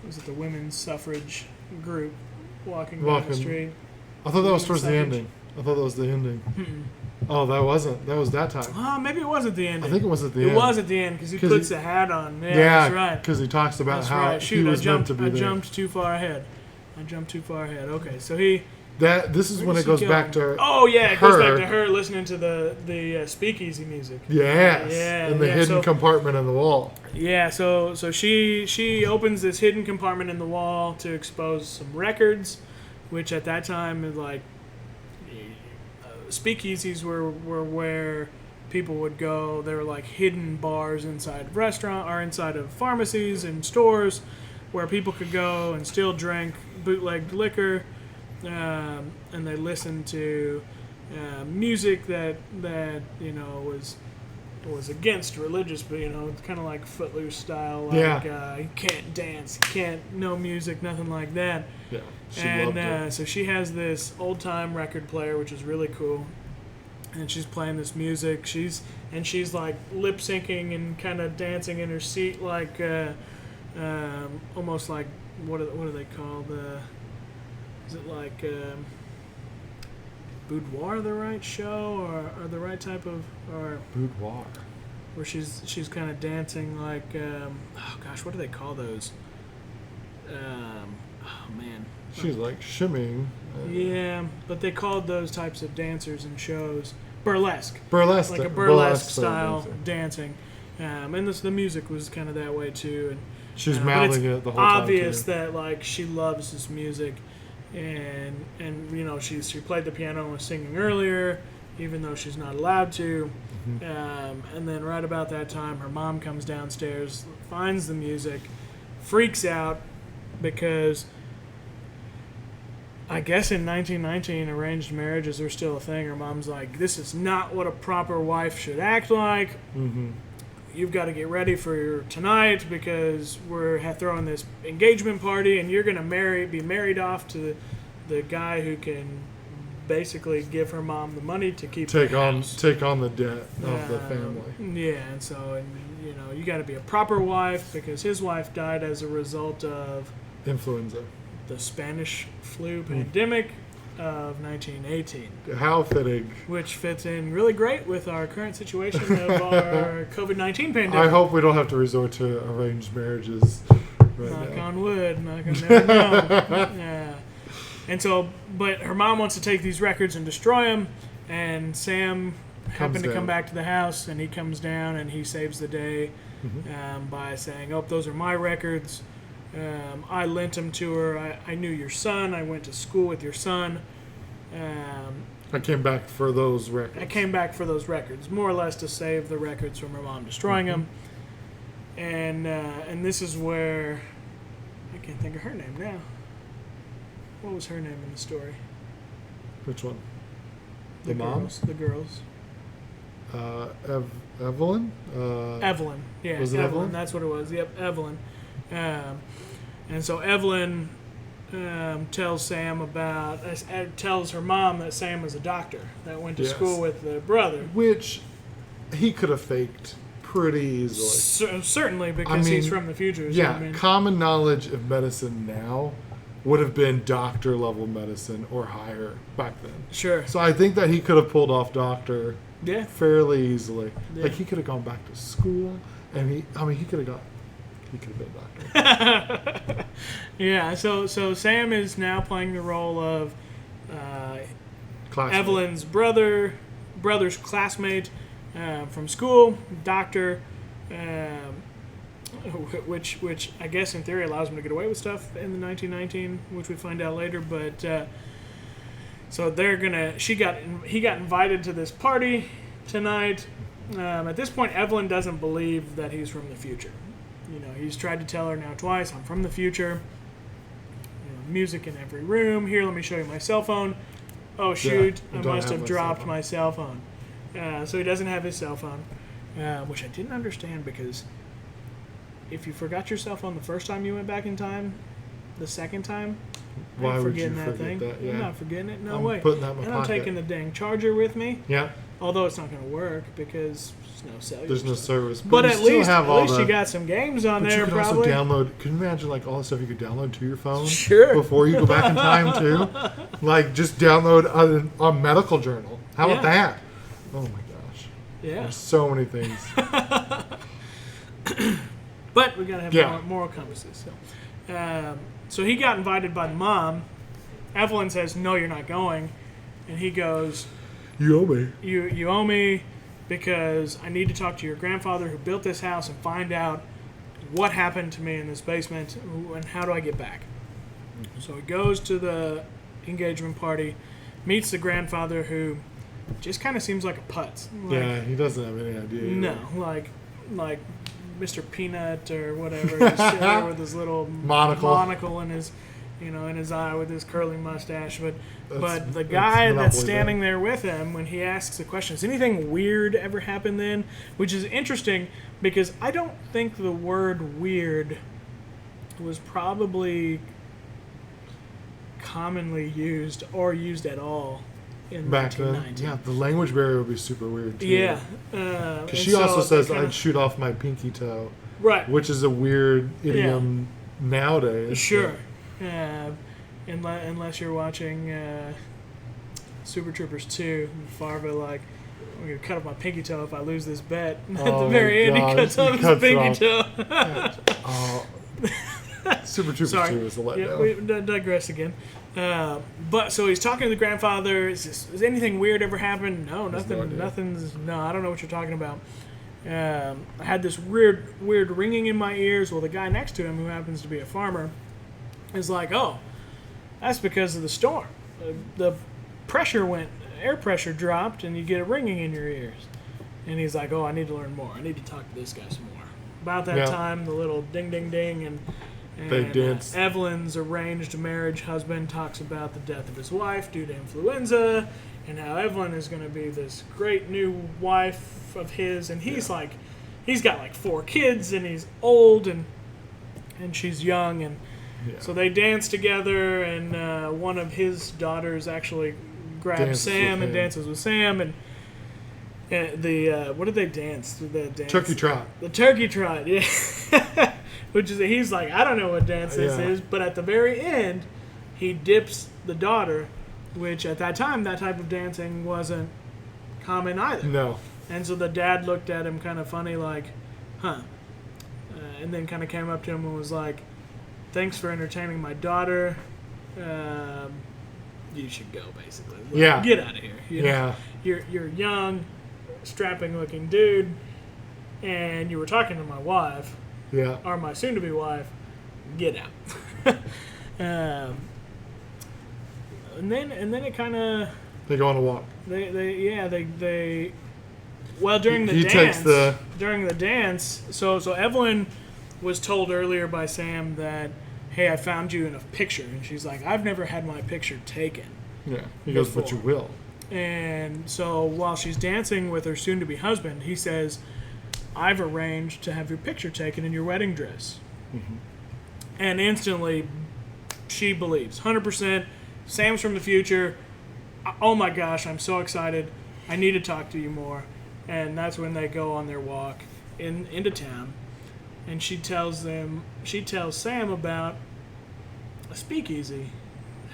was it the women's suffrage group walking down the street? I thought that was Women's towards the suffrage. ending. I thought that was the ending. Oh, that wasn't. That was that time. Maybe it was at the end. I think it was at the It end. was at the end because he 'Cause puts he- the hat on. Yeah, Yeah, that's right. because he talks about That's how right. he Shoot, was I jumped. meant to be I there. jumped too far ahead. Okay, so he. This is where when does it goes he back go? to Oh yeah, it goes back her. to her listening to the speakeasy music. Yes, Yeah, in the yeah, hidden so- compartment in the wall. Yeah, so she opens this hidden compartment in the wall to expose some records, which at that time is like speakeasies were where people would go. They were like hidden bars inside of restaurant or inside of pharmacies and stores where people could go and still drink bootlegged liquor, and they listened to music that was against religious, but it's kind of like Footloose style. Like, Yeah. you can't dance, you can't, no music, nothing like that. Yeah, she loved it. So she has this old time record player, which is really cool, and she's playing this music. She's like lip syncing and kind of dancing in her seat, like almost like what are they called? Is it like boudoir, the right show, or the right type of, or Boudoir. where she's kind of dancing like oh gosh, what do they call those? Oh man. She's like shimmying. Yeah, but they called those types of dancers in shows burlesque. Burlesque. Like a burlesque style style dancing. And the music was kind of that way too. And She's but mouthing it's it the whole time. obvious too. that like she loves this music, and she played the piano and was singing earlier, even though she's not allowed to. And then right about that time, her mom comes downstairs, finds the music, freaks out because I guess in 1919 arranged marriages were still a thing. Her mom's like, this is not what a proper wife should act like. You've got to get ready for tonight because we're throwing this engagement party and you're going to be married off to the guy who can basically give her mom the money to keep take the on house. take on the debt of the family. Yeah, and so you got to be a proper wife because his wife died as a result of Influenza. the Spanish flu pandemic of 1918. How fitting. Which fits in really great with our current situation of our COVID-19 pandemic. I hope we don't have to resort to arranged marriages right Knock now. on wood. Knock on never know. And so, but her mom wants to take these records and destroy them, and Sam happened to come back to the house, and he comes down and he saves the day by saying, "Oh, those are my records. I lent them to her. I knew your son. I went to school with your son. I came back for those records. I came back for those records, more or less to save the records from her mom destroying them." And this is where I can't think of her name now. What was her name in the story? Which one? The mom? girls. The girls. Evelyn? Evelyn. Yeah, Was it Evelyn? That's what it was. Yep, Evelyn. And so Evelyn tells Sam tells her mom that Sam was a doctor that went to Yes. school with the brother. Which he could have faked pretty easily. Certainly, because he's from the future. So, Yeah, common knowledge of medicine now would have been doctor level medicine or higher back then. Sure. So I think that he could have pulled off doctor Yeah. fairly easily. Yeah. Like he could have gone back to school, and he could have been a doctor. Yeah. So Sam is now playing the role of Classmate. Evelyn's brother's classmate from school, doctor, which I guess in theory allows him to get away with stuff in the 1919, which we find out later. But so he got invited to this party tonight. At this point, Evelyn doesn't believe that he's from the future. He's tried to tell her now twice, "I'm from the future." Music in every room. Here, let me show you my cell phone. Oh shoot, I I don't must have have my dropped cell phone. my cell phone. So he doesn't have his cell phone, which I didn't understand because if you forgot your cell phone the first time you went back in time, the second time, Why I'm would you forgetting that forget thing. that? Yeah. I'm not forgetting it. No I'm way. putting that in my and I'm pocket. taking the dang charger with me. Yeah. Although it's not going to work because there's no cellular. There's no stuff. service. But you at still least have all you got some games on But there you could probably. also download. Can you imagine like all the stuff you could download to your phone? Sure. Before you go back in time too, like just download a medical journal. How about that? Oh my gosh. Yeah. There's so many things. But we gotta have Yeah. moral compasses. So he got invited by the mom. Evelyn says, "No, you're not going," and he goes, You owe me. You owe me because I need to talk to your grandfather who built this house and find out what happened to me in this basement and how do I get back." So he goes to the engagement party, meets the grandfather who just kind of seems like a putz. Yeah, he doesn't have any idea. No, like Mr. Peanut or whatever, just sitting there with his little monocle in his, in his eye with his curly mustache. But the guy that's standing there with him, when he asks the question, "Has anything weird ever happened then?" Which is interesting because I don't think the word "weird" was probably commonly used or used at all in Back then, 1990. yeah, the language barrier would be super weird too. Yeah. Because she also says I'd shoot off my pinky toe, right. which is a weird idiom nowadays. Sure. Unless you're watching Super Troopers 2, Farva I'm going to cut off my pinky toe if I lose this bet. At the very end, he cuts off his pinky toe. Super Troopers 2 is a letdown. Yeah, we digress again. But so he's talking to the grandfather. Has anything weird ever happened? No, nothing. No, I don't know what you're talking about. I had this weird ringing in my ears. Well, the guy next to him, who happens to be a farmer, is like, "Oh, that's because of the storm. The air pressure dropped, and you get a ringing in your ears." And he's like, "Oh, I need to learn more. I need to talk to this guy some more." About that time, the little ding, ding, ding, and they dance. Evelyn's arranged marriage husband talks about the death of his wife due to influenza, and how Evelyn is going to be this great new wife of his, and he's he's got 4 kids, and he's old, and she's young, and so they dance together, and one of his daughters actually grabs Dances Sam with and him. dances with Sam, and the what did they dance? The dance? Turkey trot. The turkey trot, yeah. Which is, he's like, I don't know what dance this Yeah. is, but at the very end, he dips the daughter, which at that time, that type of dancing wasn't common either. No. And so the dad looked at him kind of funny, like, huh. And then kind of came up to him and was like, thanks for entertaining my daughter. You should go, basically. Like, Yeah. Get out of here. You know? Yeah. You're young, strapping-looking dude, and you were talking to my wife, Yeah. or my soon-to-be wife. Get out. And then it kind of They go on a walk. they well during the He dance takes the- during the dance. So Evelyn was told earlier by Sam that, hey, I found you in a picture, and she's like, I've never had my picture taken. Yeah. He goes, but you will. And so while she's dancing with her soon-to-be husband, he says, I've arranged to have your picture taken in your wedding dress. Mm-hmm. And instantly, she believes. 100%. Sam's from the future. Oh my gosh, I'm so excited. I need to talk to you more. And that's when they go on their walk into town. And she tells Sam about a speakeasy.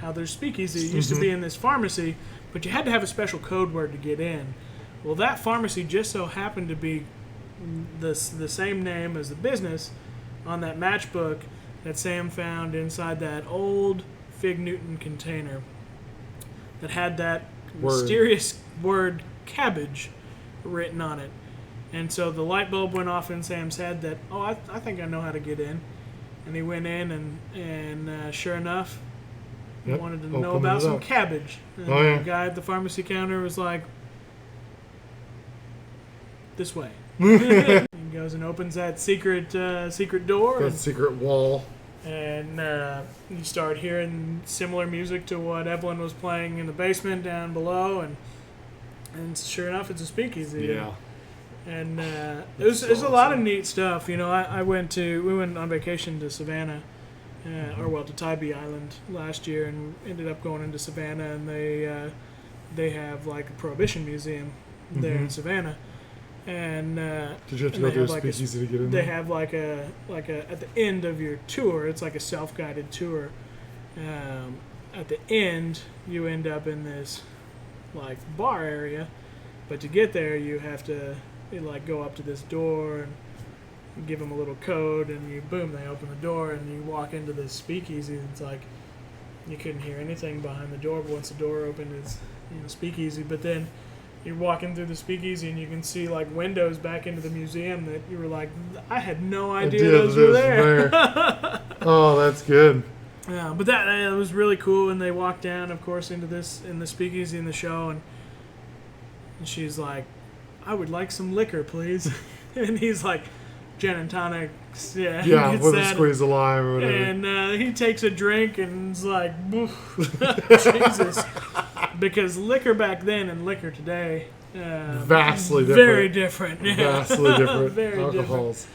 How there's speakeasy. It used to be in this pharmacy, but you had to have a special code word to get in. Well, that pharmacy just so happened to be the same name as the business on that matchbook that Sam found inside that old Fig Newton container that had that mysterious word cabbage written on it. And so the light bulb went off in Sam's head that, I think I know how to get in. And he went in, and sure enough, he wanted to know Opened about it some up. cabbage. And Oh, yeah. the guy at the pharmacy counter was like, this way. He goes and opens that secret door. That secret wall. And you start hearing similar music to what Evelyn was playing in the basement down below, and sure enough, it's a speakeasy. Yeah. And there's a lot of neat stuff. You know, we went on vacation to Savannah, to Tybee Island last year, and ended up going into Savannah, and they have like a Prohibition museum there in Savannah. And Did you have to and go they through a have, like, speakeasy to get in they there? have like a at the end of your tour, it's like a self-guided tour. At the end, you end up in this like bar area, but to get there, you have to go up to this door and give them a little code, and they open the door, and you walk into this speakeasy. And it's like you couldn't hear anything behind the door, but once the door opened, it's speakeasy. But then you're walking through the speakeasy, and you can see like windows back into the museum that you were like, I had no idea those were there. Oh, that's good. Yeah, but that it was really cool. And they walk down, of course, in the speakeasy in the show, and she's like, I would like some liquor, please. And he's like, gin and tonic. Yeah, Yeah, gets with a that. squeeze of lime or whatever. And he takes a drink and is like, Jesus. Because liquor back then and liquor today, Vastly different. very different. Yeah. Vastly different Very alcohols.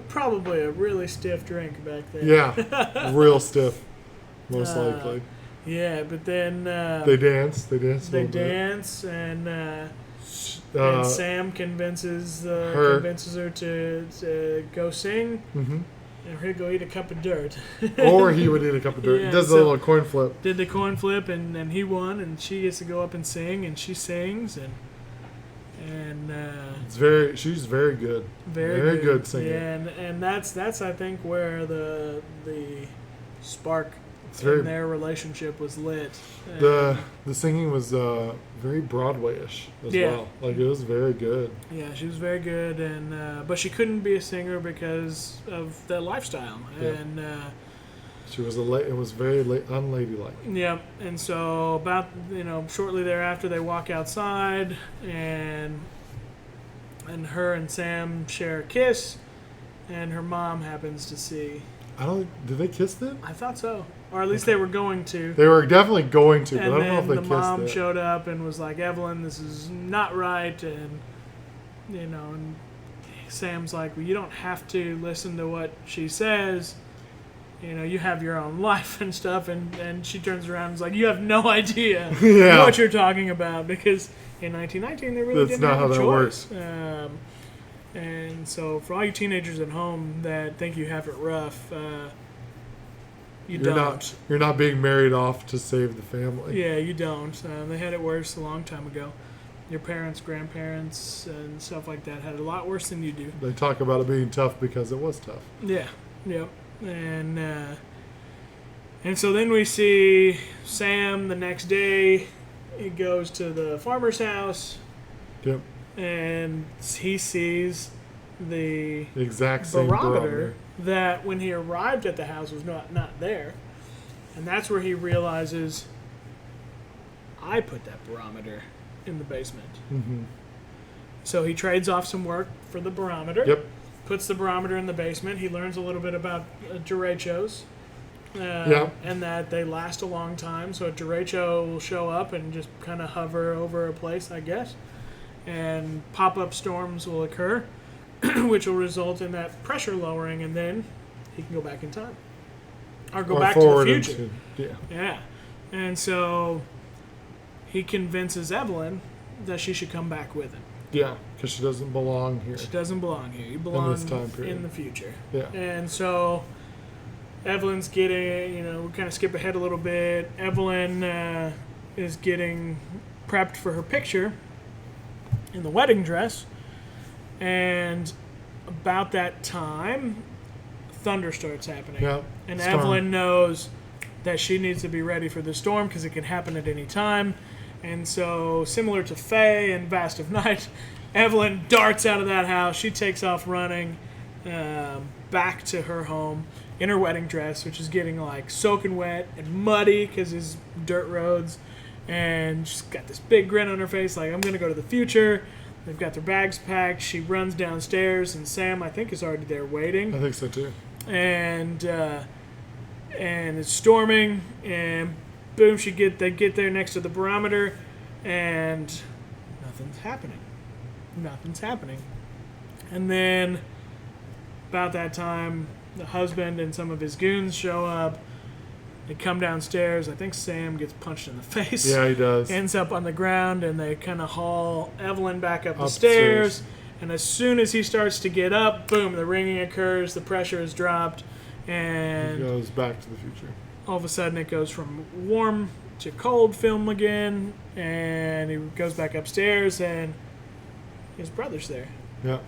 Probably a really stiff drink back then. Yeah, real stiff, most likely. Yeah, but then They dance. They dance. a they little bit. dance, and Sam convinces her her to go sing, and her go eat a cup of dirt. Or he would eat a cup of dirt. Yeah, He does a so- little coin flip. Did the coin flip, and he won, and she gets to go up and sing, and she sings, and She's very good. very good singer. Yeah, and that's I think where the spark It's in very their relationship was lit. the singing was very Broadway-ish as Yeah. well. Like it was very good. Yeah, she was very good, and but she couldn't be a singer because of that lifestyle, Yeah. and She was it was very unladylike. yeah, and so about shortly thereafter they walk outside, and her and Sam share a kiss, and her mom happens to see. Did they kiss then? I thought so, or at least they were going to. They were definitely going to, but And I don't know then if they the kissed mom it. showed up and was like, Evelyn, this is not right. And, and Sam's like, well, you don't have to listen to what she says. you have your own life and stuff. And she turns around and is like, you have no idea Yeah. what you're talking about, because in 1919 they really That's didn't not have how a that choice. works. And so for all you teenagers at home that think you have it rough, You're don't. you're not being married off to save the family. Yeah, you don't. They had it worse a long time ago. Your parents, grandparents, and stuff like that had it a lot worse than you do. They talk about it being tough because it was tough. Yeah, yep. And so then we see Sam the next day. He goes to the farmer's house, Yep. and he sees the The exact same barometer that when he arrived at the house was not there. And that's where he realizes, I put that barometer in the basement. Mm-hmm. So he trades off some work for the barometer. Yep. Puts the barometer in the basement. He learns a little bit about derechos. And that they last a long time. So a derecho will show up and just kind of hover over a place, I guess. And pop-up storms will occur, which will result in that pressure lowering, and then he can go back in time. Or go back to the future. Yeah. And so he convinces Evelyn that she should come back with him. Yeah, because she doesn't belong here. She doesn't belong here. You belong this time period. in the future. Yeah. And so Evelyn's getting, we kind of skip ahead a little bit. Evelyn is getting prepped for her picture in the wedding dress. And about that time, thunder starts happening. Yeah. And Storm. Evelyn knows that she needs to be ready for the storm because it can happen at any time. And so, similar to Faye and Vast of Night, Evelyn darts out of that house. She takes off running back to her home in her wedding dress, which is getting like soaking wet and muddy because it's dirt roads. And she's got this big grin on her face, like, I'm going to go to the future. They've got their bags packed. She runs downstairs, and Sam, I think, is already there waiting. I think so too. And it's storming, and boom, they get there next to the barometer, and nothing's happening. And then about that time, the husband and some of his goons show up. They come downstairs. I think Sam gets punched in the face. Yeah, he does. Ends up on the ground, and they kind of haul Evelyn back up the stairs. And as soon as he starts to get up, boom, the ringing occurs, the pressure is dropped, and he goes back to the future. all of a sudden it goes from warm to cold film again, and he goes back upstairs, and his brother's there. Yeah.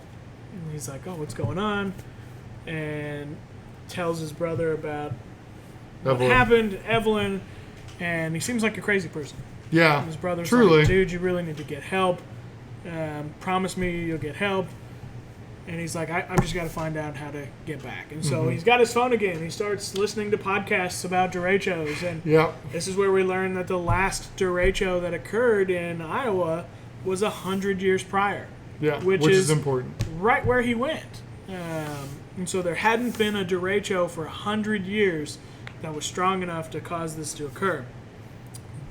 And he's like, oh, what's going on? And tells his brother about what happened, Evelyn, and he seems like a crazy person. Yeah, And his brother's truly. like, dude, you really need to get help. Promise me you'll get help. And he's like, I've just got to find out how to get back. And so he's got his phone again. He starts listening to podcasts about derechos. And this is where we learn that the last derecho that occurred in Iowa was 100 years prior. Yeah, which is important. Right where he went. And so there hadn't been a derecho for 100 years that was strong enough to cause this to occur.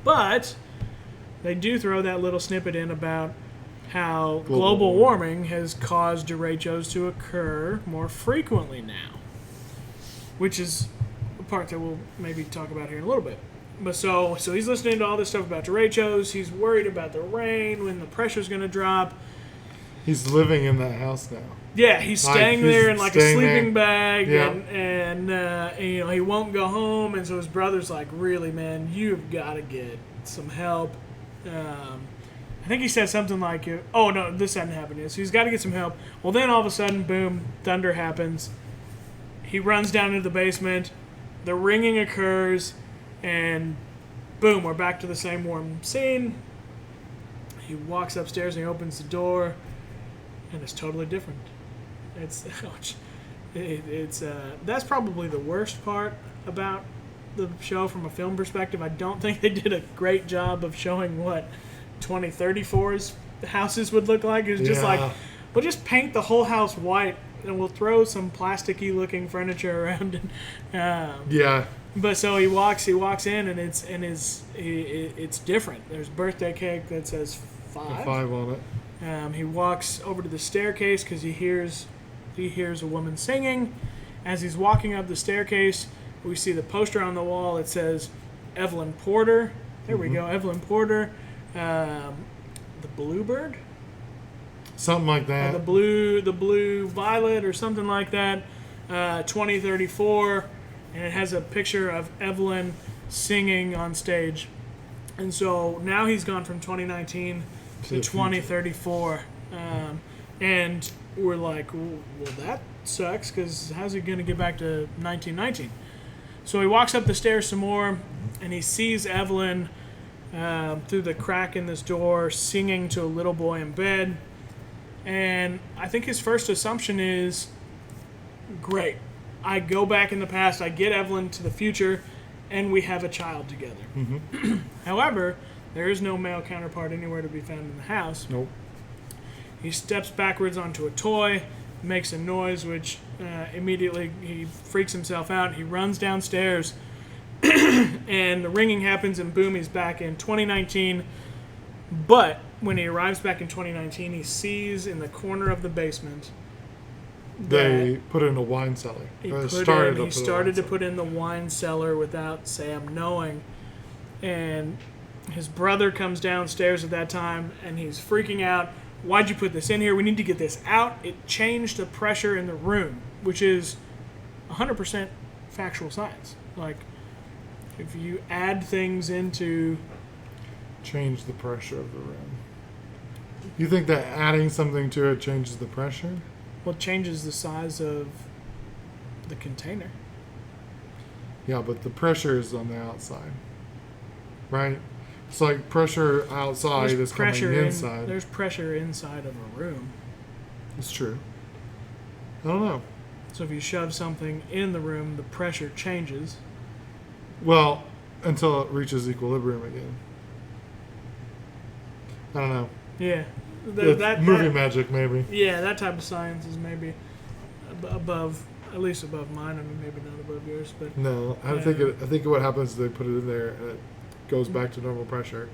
But they do throw that little snippet in about how global warming has caused derechos to occur more frequently now, which is a part that we'll maybe talk about here in a little bit. But so he's listening to all this stuff about derechos. He's worried about the rain, when the pressure's going to drop. He's living in that house now. Yeah, he's staying there in like a sleeping bag, Yeah. and he won't go home, and so his brother's like, really, man, you've got to get some help. I think he said something like, oh, no, this hadn't happened yet, so he's got to get some help. Well, then all of a sudden, boom, thunder happens. He runs down into the basement, the ringing occurs, and boom, we're back to the same warm scene. He walks upstairs and he opens the door, and it's totally different. That's probably the worst part about the show from a film perspective. I don't think they did a great job of showing what 2034's houses would look like. It was just like, we'll just paint the whole house white and we'll throw some plasticky looking furniture around it. But so he walks in, and it's different. There's birthday cake that says 5. 5 on it. He walks over to the staircase because he hears a woman singing. As he's walking up the staircase, We see the poster on the wall. It says Evelyn Porter. There we go, Evelyn Porter. The Bluebird? Something like that. The blue violet or something like that. 2034, and it has a picture of Evelyn singing on stage. And so now he's gone from 2019 to 2034. And we're like, well, that sucks, because how's he going to get back to 1919? So he walks up the stairs some more, and he sees Evelyn through the crack in this door singing to a little boy in bed. And I think his first assumption is, great, I go back in the past, I get Evelyn to the future, and we have a child together. Mm-hmm. However, there is no male counterpart anywhere to be found in the house. Nope. He steps backwards onto a toy, makes a noise, which immediately he freaks himself out. He runs downstairs, and the ringing happens, and boom, he's back in 2019. But when he arrives back in 2019, he sees in the corner of the basement they put in a wine cellar. He started to put in the wine cellar without Sam knowing. And his brother comes downstairs at that time, and he's freaking out. Why'd you put this in here? We need to get this out. It changed the pressure in the room, which is 100% factual science. Like, if you add things into... Change the pressure of the room. You think that adding something to it changes the pressure? Well, it changes the size of the container. Yeah, but the pressure is on the outside, right? It's like pressure outside is coming inside. There's pressure inside of a room. It's true. I don't know. So if you shove something in the room, the pressure changes. Well, until it reaches equilibrium again. I don't know. Yeah. Movie magic, maybe. Yeah, that type of science is maybe above, at least above mine. I mean, maybe not above yours, but no. I think what happens is they put it in there and it goes back to normal pressure.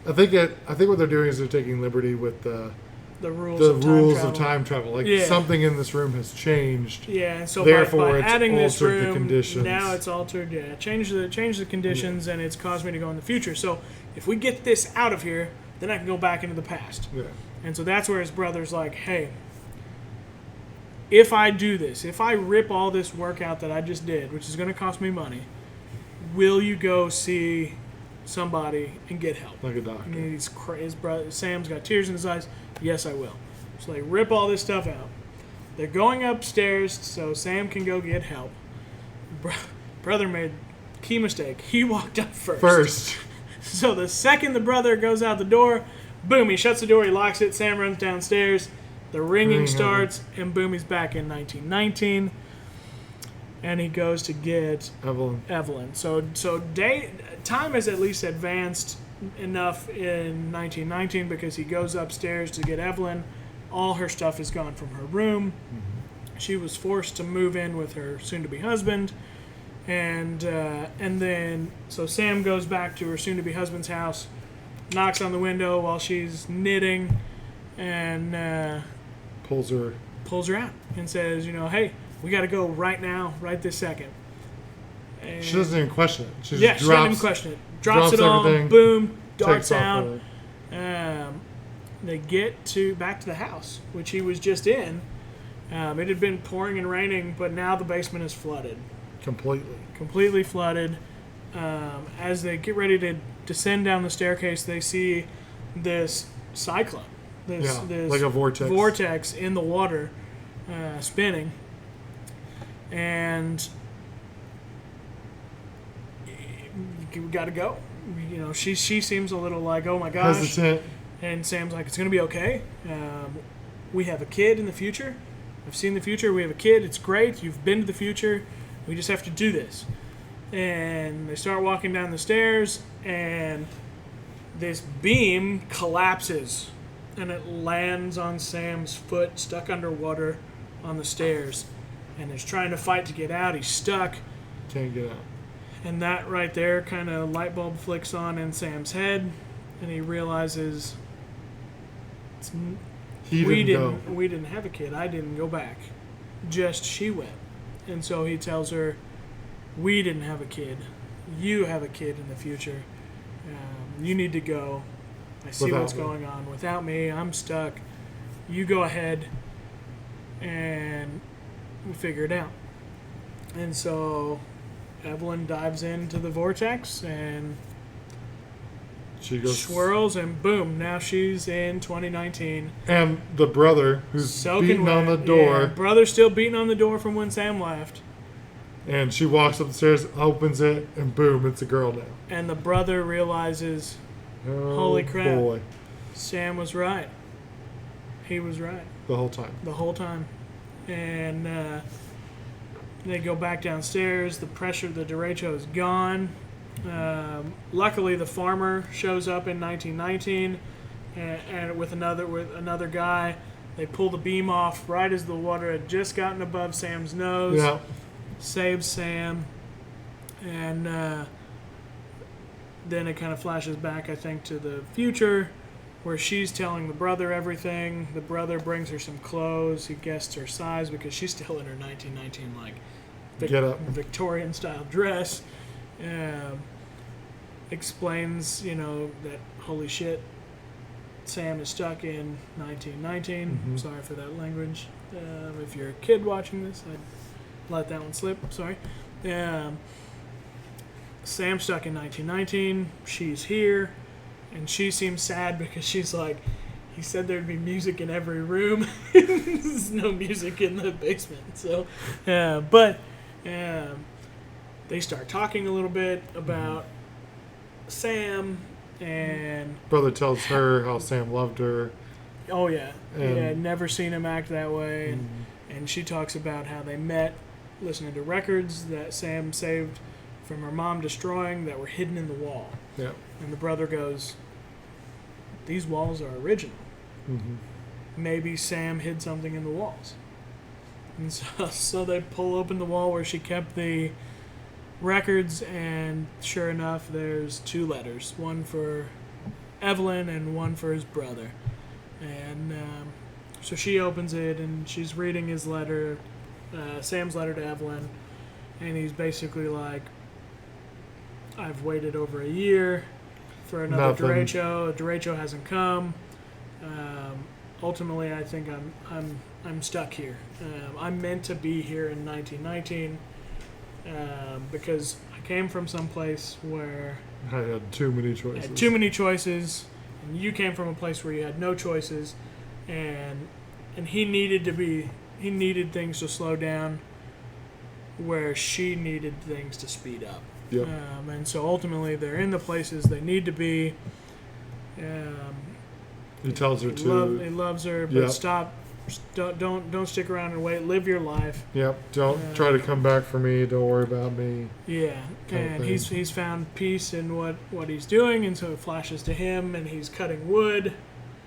I think what they're doing is they're taking liberty with the rules of time travel. Like something in this room has changed. Yeah, and so therefore by adding it's this altered room, the conditions. now it's altered. Yeah, change the conditions, and it's caused me to go in the future. So if we get this out of here, then I can go back into the past. Yeah. And so that's where his brother's like, hey, if I do this, if I rip all this work out that I just did, which is going to cost me money, will you go see somebody and get help? Like a doctor. And his brother, Sam's got tears in his eyes. Yes, I will. So they rip all this stuff out. They're going upstairs so Sam can go get help. Brother made a key mistake. He walked up first. So the second the brother goes out the door, boom, he shuts the door, he locks it, Sam runs downstairs, the ringing starts, and boom, he's back in 1919. And he goes to get Evelyn. So time has at least advanced enough in 1919 because he goes upstairs to get Evelyn. All her stuff is gone from her room. Mm-hmm. She was forced to move in with her soon-to-be husband. And then so Sam goes back to her soon-to-be husband's house, knocks on the window while she's knitting, and pulls her out and says, hey, we got to go right now, right this second. And she doesn't even question it. She doesn't even question it. Drops it all, boom, darts out. They get back to the house, which he was just in. It had been pouring and raining, but now the basement is flooded. Completely flooded. As they get ready to descend down the staircase, they see this cyclone. This like a vortex in the water, spinning. And we got to go. She seems a little like, oh my gosh. Hesitant. And Sam's like, it's going to be okay. We have a kid in the future. I've seen the future. We have a kid. It's great. You've been to the future. We just have to do this. And they start walking down the stairs, and this beam collapses, and it lands on Sam's foot, stuck underwater on the stairs. And he's trying to fight to get out. He's stuck. Can't get out. And that right there kind of light bulb flicks on in Sam's head, and he realizes we didn't have a kid. I didn't go back. Just she went. And so he tells her, We didn't have a kid. You have a kid in the future. You need to go. I see Without what's me. going on. Without me, I'm stuck. You go ahead and we'll figure it out. And so Evelyn dives into the vortex and She goes swirls, and boom, now she's in 2019. And the brother who's Soaking beating on the wet. door, Yeah, brother's still beating on the door from when Sam left. and she walks up the stairs, opens it, and boom, it's a girl now. And the brother realizes Oh, Holy crap. boy. Sam was right. He was right The whole time. the whole time. And they go back downstairs. The pressure, the derecho is gone. Luckily, the farmer shows up in 1919, and with another guy. They pull the beam off right as the water had just gotten above Sam's nose. Yeah. Saves Sam, and then it kind of flashes back, I think, to the future, where she's telling the brother everything. The brother brings her some clothes. He guessed her size because she's still in her 1919 Get up. Victorian style dress. Explains, that holy shit, Sam is stuck in 1919. Mhm. Sorry for that language. If you're a kid watching this, I'd let that one slip. Sorry. Sam's stuck in 1919. She's here, and she seems sad because she's like, he said there'd be music in every room. There's no music in the basement. So, but they start talking a little bit about Sam, and Brother tells her how Sam loved her. oh yeah, And- yeah, never seen him act that way. And she talks about how they met listening to records that Sam saved from her mom destroying that were hidden in the wall. Yeah. And the brother goes, these walls are original. Mm-hmm. Maybe Sam hid something in the walls. And so they pull open the wall where she kept the records, and sure enough, there's 2 letters. One for Evelyn and one for his brother. And so she opens it, and she's reading his letter, Sam's letter to Evelyn, and he's basically like, I've waited over a year for another Nothing. derecho. A derecho hasn't come. Ultimately, I think I'm stuck here. I'm meant to be here in 1919 because I came from some place where I had too many I choices. had too many choices, and you came from a place where you had no choices, and he needed things to slow down, where she needed things to speed up. Yep. And so ultimately, they're in the places they need to be. He tells her He to. loves her, but Yep. stop. Don't stick around and wait. Live your life. Yep. Don't try to come back for me. Don't worry about me. Yeah, Kind of and thing. he's found peace in what he's doing, and so it flashes to him, and he's cutting wood.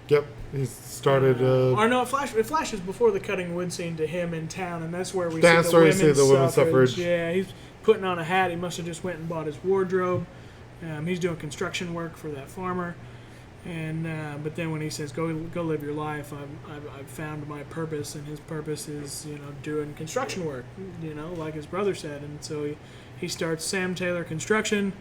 Yep. He started. Or no, it flashes before the cutting wood scene to him in town, and that's where we That's see where the you see women's the women's suffrage. Yeah, he's putting on a hat. He must have just went and bought his wardrobe. He's doing construction work for that farmer, and but then when he says go live your life, I've found my purpose, and his purpose is doing construction work, like his brother said, and so he starts Sam Taylor Construction,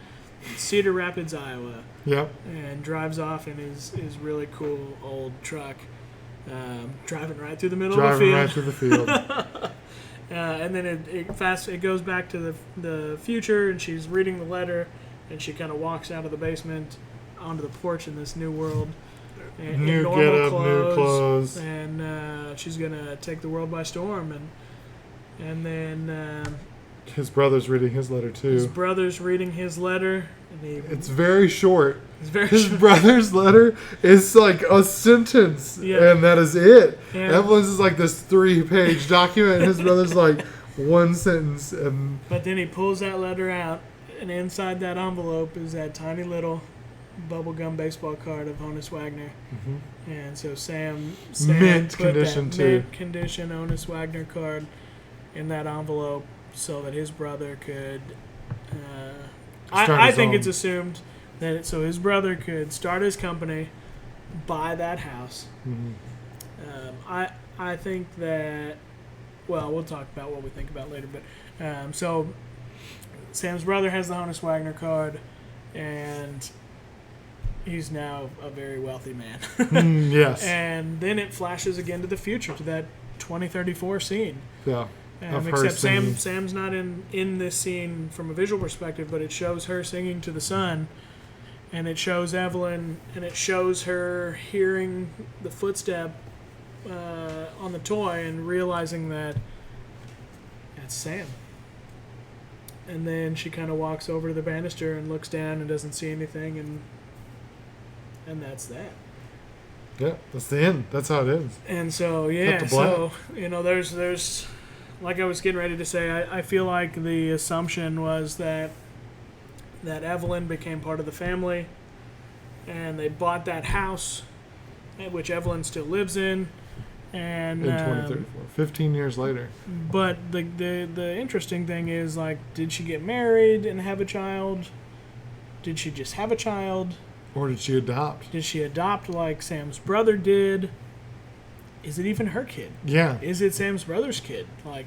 in Cedar Rapids, Iowa. Yep. And drives off in his really cool old truck, driving right through the middle Driving right of the through field. the field. And then it goes back to the future, and she's reading the letter, and she kind of walks out of the basement onto the porch in this new world. In New normal getup, new clothes. and she's gonna take the world by storm, and then His brother's reading his letter too. his brother's reading his letter, and It's very short. he's very His brother's letter is like a sentence, Yeah. and that is it. Yeah. Evelyn's is like this 3-page document, and his brother's like one sentence. And But then he pulls that letter out, and inside that envelope is that tiny little bubblegum baseball card of Honus Wagner. And so Sam Mint put condition, that too. mint condition Honus Wagner card in that envelope so that his brother could. Start I his think own. it's assumed that so his brother could start his company, buy that house. I think that. Well, we'll talk about what we think about later, but so Sam's brother has the Honus Wagner card, and he's now a very wealthy man. Yes. And then it flashes again to the future, to that 2034 scene. Yeah. Except Sam's not in this scene from a visual perspective, but it shows her singing to the sun, and it shows Evelyn, and it shows her hearing the footstep on the toy and realizing that that's Sam. And then she kind of walks over to the banister and looks down and doesn't see anything, and that's that. Yeah, that's the end. That's how it ends. And so, yeah, so, there's like I was getting ready to say, I feel like the assumption was that Evelyn became part of the family, and they bought that house, which Evelyn still lives in. And in 2034, 15 years later. But the interesting thing is, like, did she get married and have a child? Did she just have a child? Or did she adopt? Did she adopt like Sam's brother did? Is it even her kid? Yeah. Is it Sam's brother's kid? Like,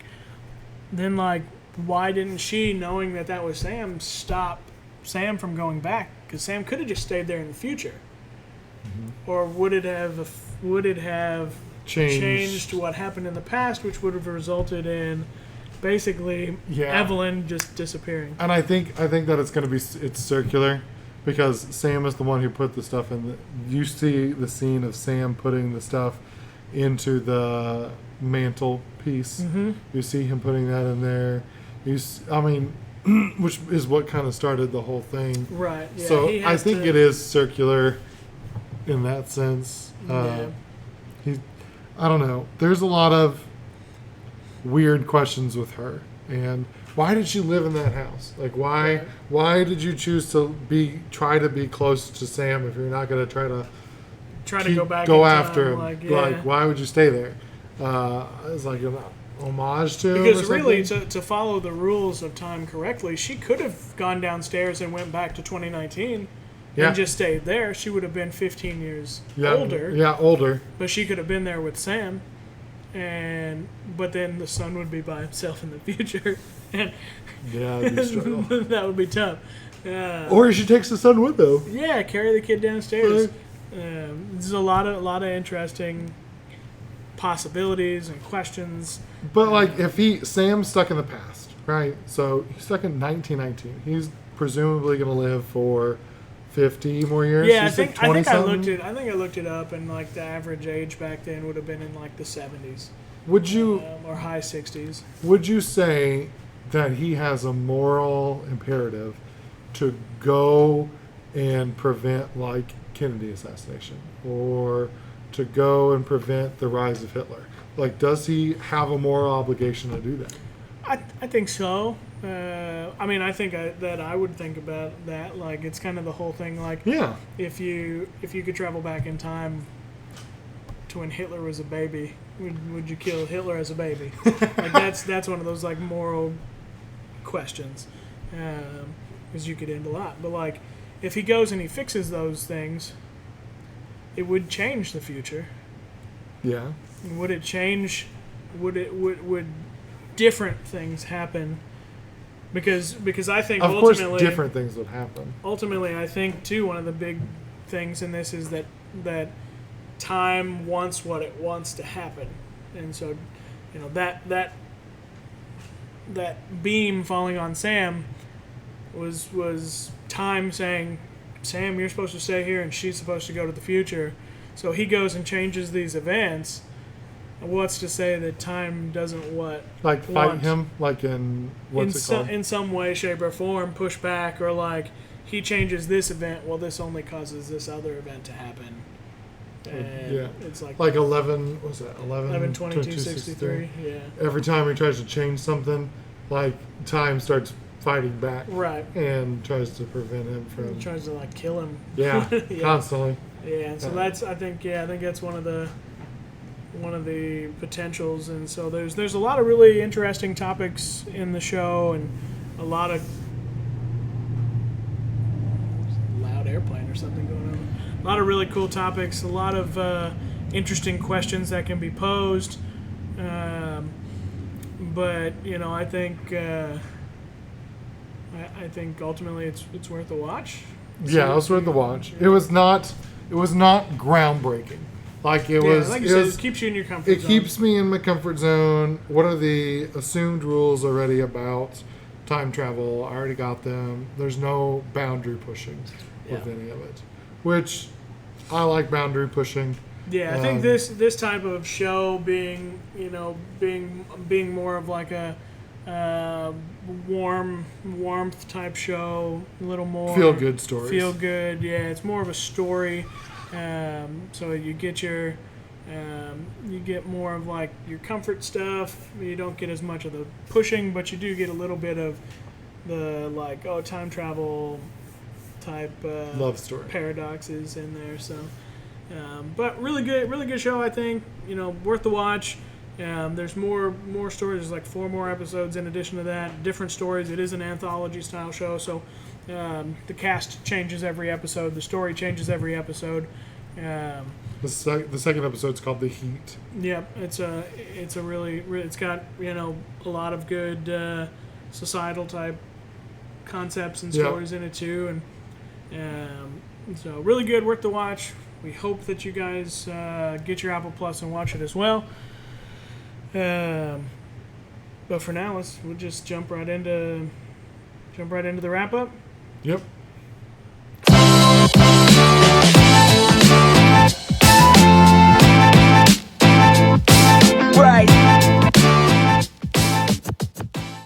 then, like, why didn't she, knowing that was Sam, stop Sam from going back? Because Sam could have just stayed there in the future. Mm-hmm. Or would it have changed what happened in the past, which would have resulted in basically Evelyn just disappearing? And I think that it's circular, because Sam is the one who put the stuff in. You see the scene of Sam putting the stuff into the mantle piece. Mm-hmm. You see him putting that in there. Which is what kind of started the whole thing. Right. Yeah, so I think it is circular in that sense. Yeah. I don't know. There's a lot of weird questions with her. And why did she live in that house? Like, why? Right. Why did you choose to try to be close to Sam if you're not going to try to go after him? Like, why would you stay there? It's like an homage to him. Because really, to follow the rules of time correctly, she could have gone downstairs and went back to 2019. And just stayed there. She would have been 15 years older. Yeah, older. But she could have been there with Sam, but then the son would be by himself in the future. And that'd be a struggle. That would be tough. Or she takes the son with her. Yeah, carry the kid downstairs. There's a lot of interesting possibilities and questions. But like, if Sam's stuck in the past, right? So he's stuck in 1919. He's presumably going to live for 50 more years. Yeah, I think I looked it up, and like the average age back then would have been in like the 70s. Would you or high 60s? Would you say that he has a moral imperative to go and prevent like Kennedy assassination, or to go and prevent the rise of Hitler? Like, does he have a moral obligation to do that? I think so. I think that I would think about that. Like, it's kind of the whole thing. Like, if you could travel back in time to when Hitler was a baby, would you kill Hitler as a baby? Like, that's one of those like moral questions, because you could end a lot. But like, if he goes and he fixes those things, it would change the future. Yeah. Would it change? Would different things happen? Because I think of course different things would happen. Ultimately, I think too, one of the big things in this is that time wants what it wants to happen, and so that beam falling on Sam was time saying, Sam, you're supposed to stay here, and she's supposed to go to the future. So he goes and changes these events. What's to say that time doesn't fight him, like in in some way, shape, or form, push back, or like he changes this event, well, this only causes this other event to happen. And it's like 11. What's that? 11 22 63. Yeah. Every time he tries to change something, like time starts fighting back, right, and tries to prevent him from. He tries to like kill him. Yeah, constantly. Yeah, and so I think that's one of the potentials, and so there's a lot of really interesting topics in the show, and a lot of loud airplane or something going on. A lot of really cool topics, a lot of interesting questions that can be posed. But I think I think ultimately it's worth a watch. Yeah, it was worth the watch. It was not groundbreaking. Like it was. Like you said, it keeps you in your comfort zone. It keeps me in my comfort zone. What are the assumed rules already about time travel? I already got them. There's no boundary pushing with any of it, which I like boundary pushing. Yeah, I think this type of show being more of like a warmth type show, a little more feel good stories. Feel good, yeah. It's more of a story, so you get you get more of like your comfort stuff. You don't get as much of the pushing, but you do get a little bit of the time travel type love story paradoxes in there. So, but really good show. I think worth the watch. There's more stories. There's like 4 more episodes in addition to that. Different stories. It is an anthology style show, so the cast changes every episode. The story changes every episode. The second episode's called The Heat. Yep, it's a really it's got a lot of good societal type concepts and stories in it too, and so really good, worth the watch. We hope that you guys get your Apple Plus and watch it as well. But for now, we'll just jump right into the wrap up. Yep. Right.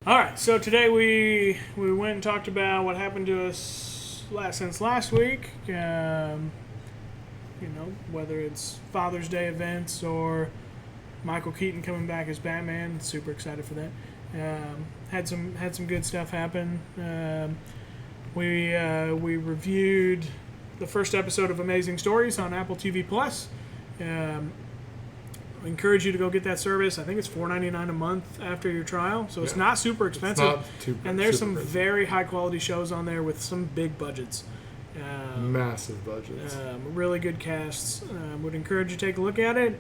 All right. So today we went and talked about what happened to us since last week. Whether it's Father's Day events or Michael Keaton coming back as Batman. Super excited for that. Had some good stuff happen. We reviewed the first episode of Amazing Stories on Apple TV Plus. I encourage you to go get that service. I think it's $4.99 a month after your trial, so it's not super expensive. And there's some very high quality shows on there with some big budgets. Massive budgets. Really good casts. Would encourage you to take a look at it.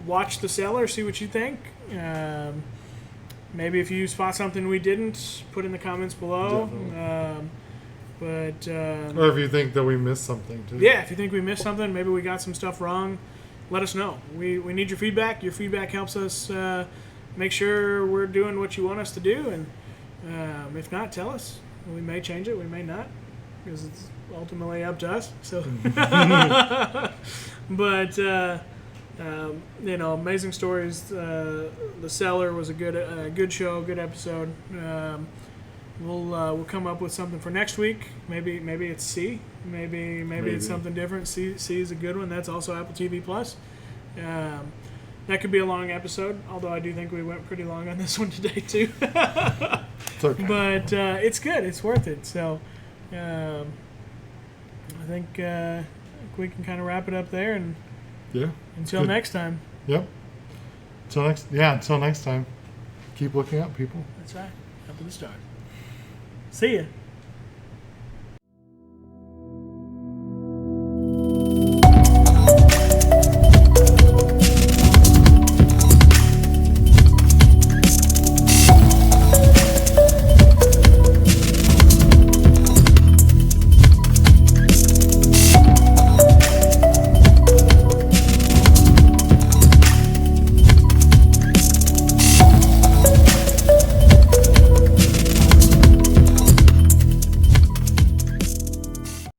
Watch the Cellar, see what you think. Maybe if you spot something we didn't, put in the comments below. Or if you think that we missed something too. Yeah, if you think we missed something, maybe we got some stuff wrong, let us know. We need your feedback. Your feedback helps us make sure we're doing what you want us to do. And if not, tell us. We may change it. We may not, because it's ultimately up to us. So, but. Amazing Stories. The Cellar was a good show, good episode. We'll come up with something for next week. Maybe it's C. Maybe it's something different. C is a good one. That's also Apple TV Plus. That could be a long episode, although I do think we went pretty long on this one today too. It's okay. But it's good. It's worth it. So I think we can kind of wrap it up there and. Yeah. Until next time. Yep. Until next time. Keep looking up, people. That's right. Up to the start. See ya.